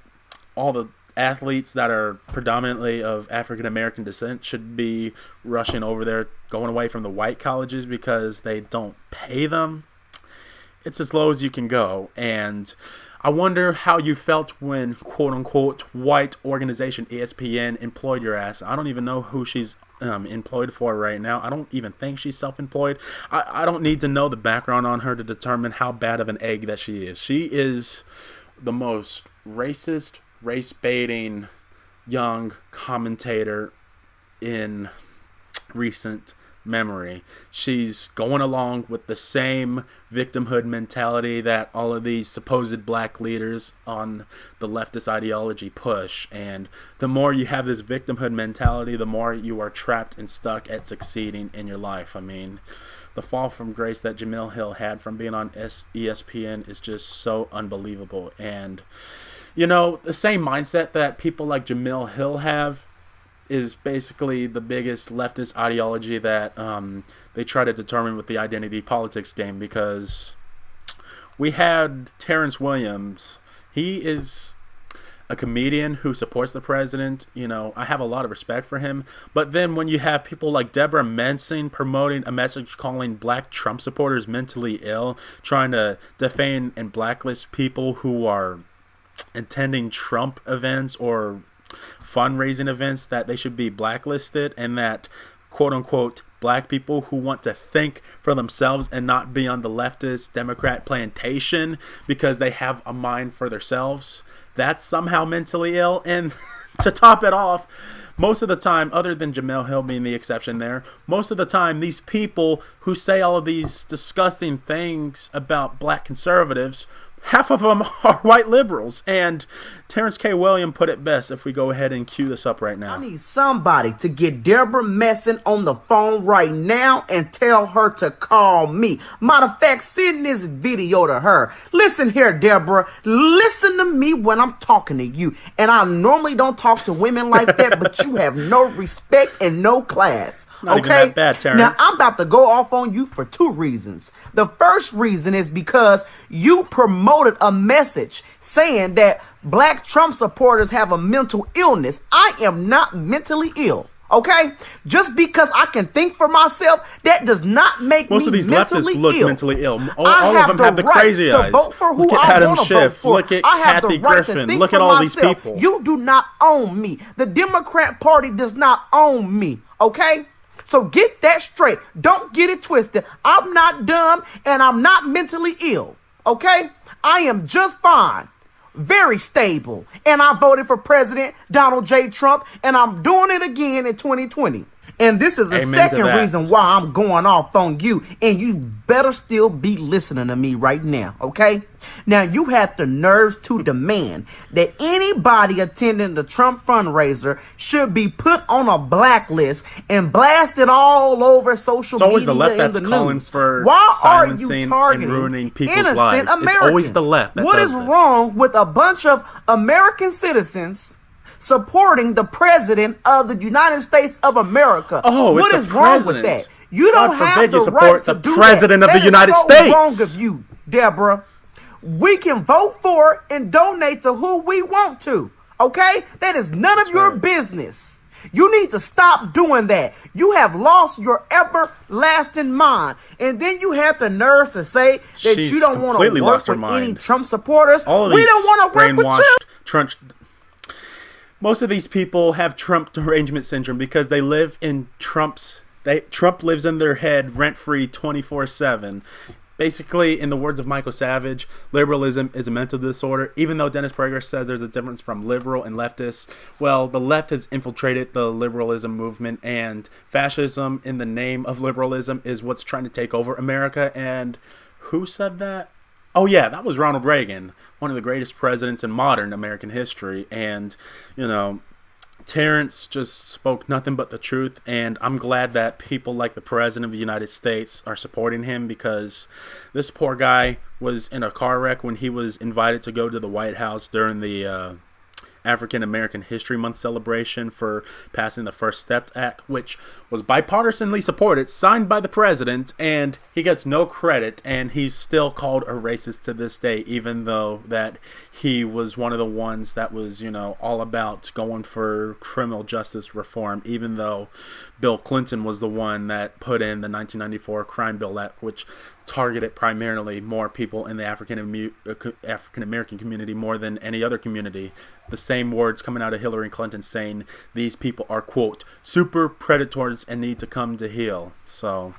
the athletes that are predominantly of African American descent should be rushing over there, going away from the white colleges because they don't pay them. It's as low as you can go. And I wonder how you felt when quote-unquote white organization ESPN employed your ass. I don't even know who she's employed for right now. I don't even think she's self-employed. I don't need to know the background on her to determine how bad of an egg that she is. She is the most racist, race-baiting young commentator in recent memory. She's going along with the same victimhood mentality that all of these supposed black leaders on the leftist ideology push. And the more you have this victimhood mentality, the more you are trapped and stuck at succeeding in your life. I mean, the fall from grace that Jemele Hill had from being on ESPN is just so unbelievable. And, you know, the same mindset that people like Jemele Hill have is basically the biggest leftist ideology that they try to determine with the identity politics game, because we had Terrence Williams. He is a comedian who supports the president. You know, I have a lot of respect for him. But then when you have people like Deborah Mensing promoting a message calling black Trump supporters mentally ill, trying to defame and blacklist people who are attending Trump events or fundraising events, that they should be blacklisted, and that quote-unquote black people who want to think for themselves and not be on the leftist Democrat plantation because they have a mind for themselves, that's somehow mentally ill. And to top it off, most of the time, other than Jemele Hill being the exception there, most of the time these people who say all of these disgusting things about black conservatives, half of them are white liberals. And Terrence K. Williams put it best, if we go ahead and cue this up right now.
I need somebody to get Deborah Messing on the phone right now and tell her to call me. Matter of fact, send this video to her. Listen here, Deborah. Listen to me when I'm talking to you. And I normally don't talk to women like that, but you have no respect and no class.
It's not even that bad, Terrence.
Now, I'm about to go off on you for two reasons. The first reason is because you promoted a message saying that black Trump supporters have a mental illness. I am not mentally ill. Okay? Just because I can think for myself, that does not make
most
me
of these
mentally
leftists look
ill.
mentally ill. All of them have the crazy eyes.
Vote for who
Look at
I
Adam
want to
Schiff.
vote for.
Look at
I have
Kathy
the right
Griffin.
to think
Look
for
at all
myself.
these people.
You do not own me. The Democrat Party does not own me. Okay? So get that straight. Don't get it twisted. I'm not dumb and I'm not mentally ill. Okay? I am just fine. Very stable. And I voted for President Donald J. Trump, and I'm doing it again in 2020. And this is the second reason why I'm going off on you, and you better still be listening to me right now, okay? Now, you have the nerves to demand that anybody attending the Trump fundraiser should be put on a blacklist and blasted all over social media.
It's always the left that's calling for silencing and ruining people's lives.
Americans?
It's always the left that
What
does
is
this.
wrong with a bunch of American citizens supporting the president of the United States of America?
Oh,
what
it's
is
a
wrong with
president.
that? You don't
God
have
forbid
the
you support
right to
the
do
president
that.
of the United
That is
States.
so wrong of you, Deborah. We can vote for it and donate to who we want to. Okay? That is none of your business. You need to stop doing that. You have lost your everlasting mind. And then you have the nerve to say that you don't want to work with any Trump supporters.
All of
We
these
don't want to work with you.
Trump. Most of these people have Trump derangement syndrome because they live in Trump lives in their head rent-free 24/7. Basically, in the words of Michael Savage, liberalism is a mental disorder. Even though Dennis Prager says there's a difference from liberal and leftist, well, the left has infiltrated the liberalism movement, and fascism in the name of liberalism is what's trying to take over America. And who said that? Oh, yeah, that was Ronald Reagan, one of the greatest presidents in modern American history. And, you know, Terrence just spoke nothing but the truth, and I'm glad that people like the President of the United States are supporting him, because this poor guy was in a car wreck when he was invited to go to the White House during the African American History Month celebration for passing the First Step Act, which was bipartisanly supported, signed by the president, and he gets no credit, and he's still called a racist to this day, even though that he was one of the ones that was, all about going for criminal justice reform, even though Bill Clinton was the one that put in the 1994 Crime Bill Act, which targeted primarily more people in the African American community more than any other community. The same words coming out of Hillary Clinton saying these people are, quote, super predators and need to come to heel. So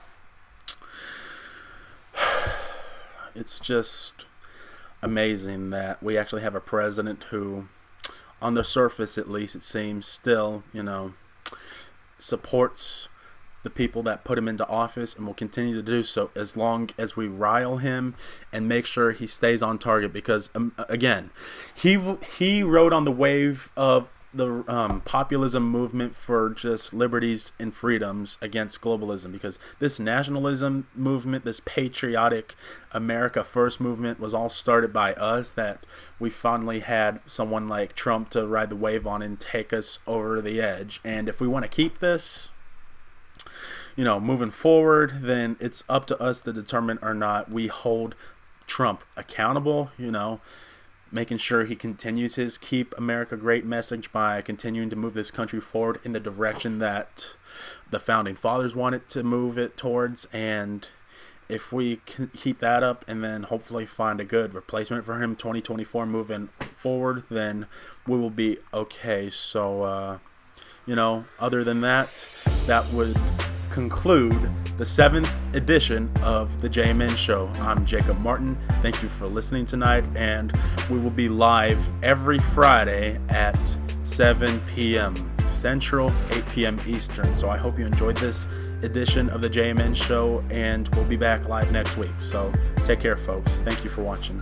it's just amazing that we actually have a president who, on the surface at least, it seems still, supports the people that put him into office and will continue to do so as long as we rile him and make sure he stays on target, because again, he rode on the wave of the populism movement for just liberties and freedoms against globalism, because this nationalism movement, this patriotic America First movement was all started by us, that we finally had someone like Trump to ride the wave on and take us over the edge. And if we want to keep this moving forward, then it's up to us to determine or not we hold Trump accountable, making sure he continues his Keep America Great message by continuing to move this country forward in the direction that the Founding Fathers wanted to move it towards. And if we can keep that up and then hopefully find a good replacement for him 2024 moving forward, then we will be okay. So, other than that, that would conclude the 7th edition of the JMN Show. I'm Jacob Martin. Thank you for listening tonight, and we will be live every Friday at 7 p.m. Central, 8 p.m. Eastern. So I hope you enjoyed this edition of the JMN Show, and we'll be back live next week. So take care, folks. Thank you for watching.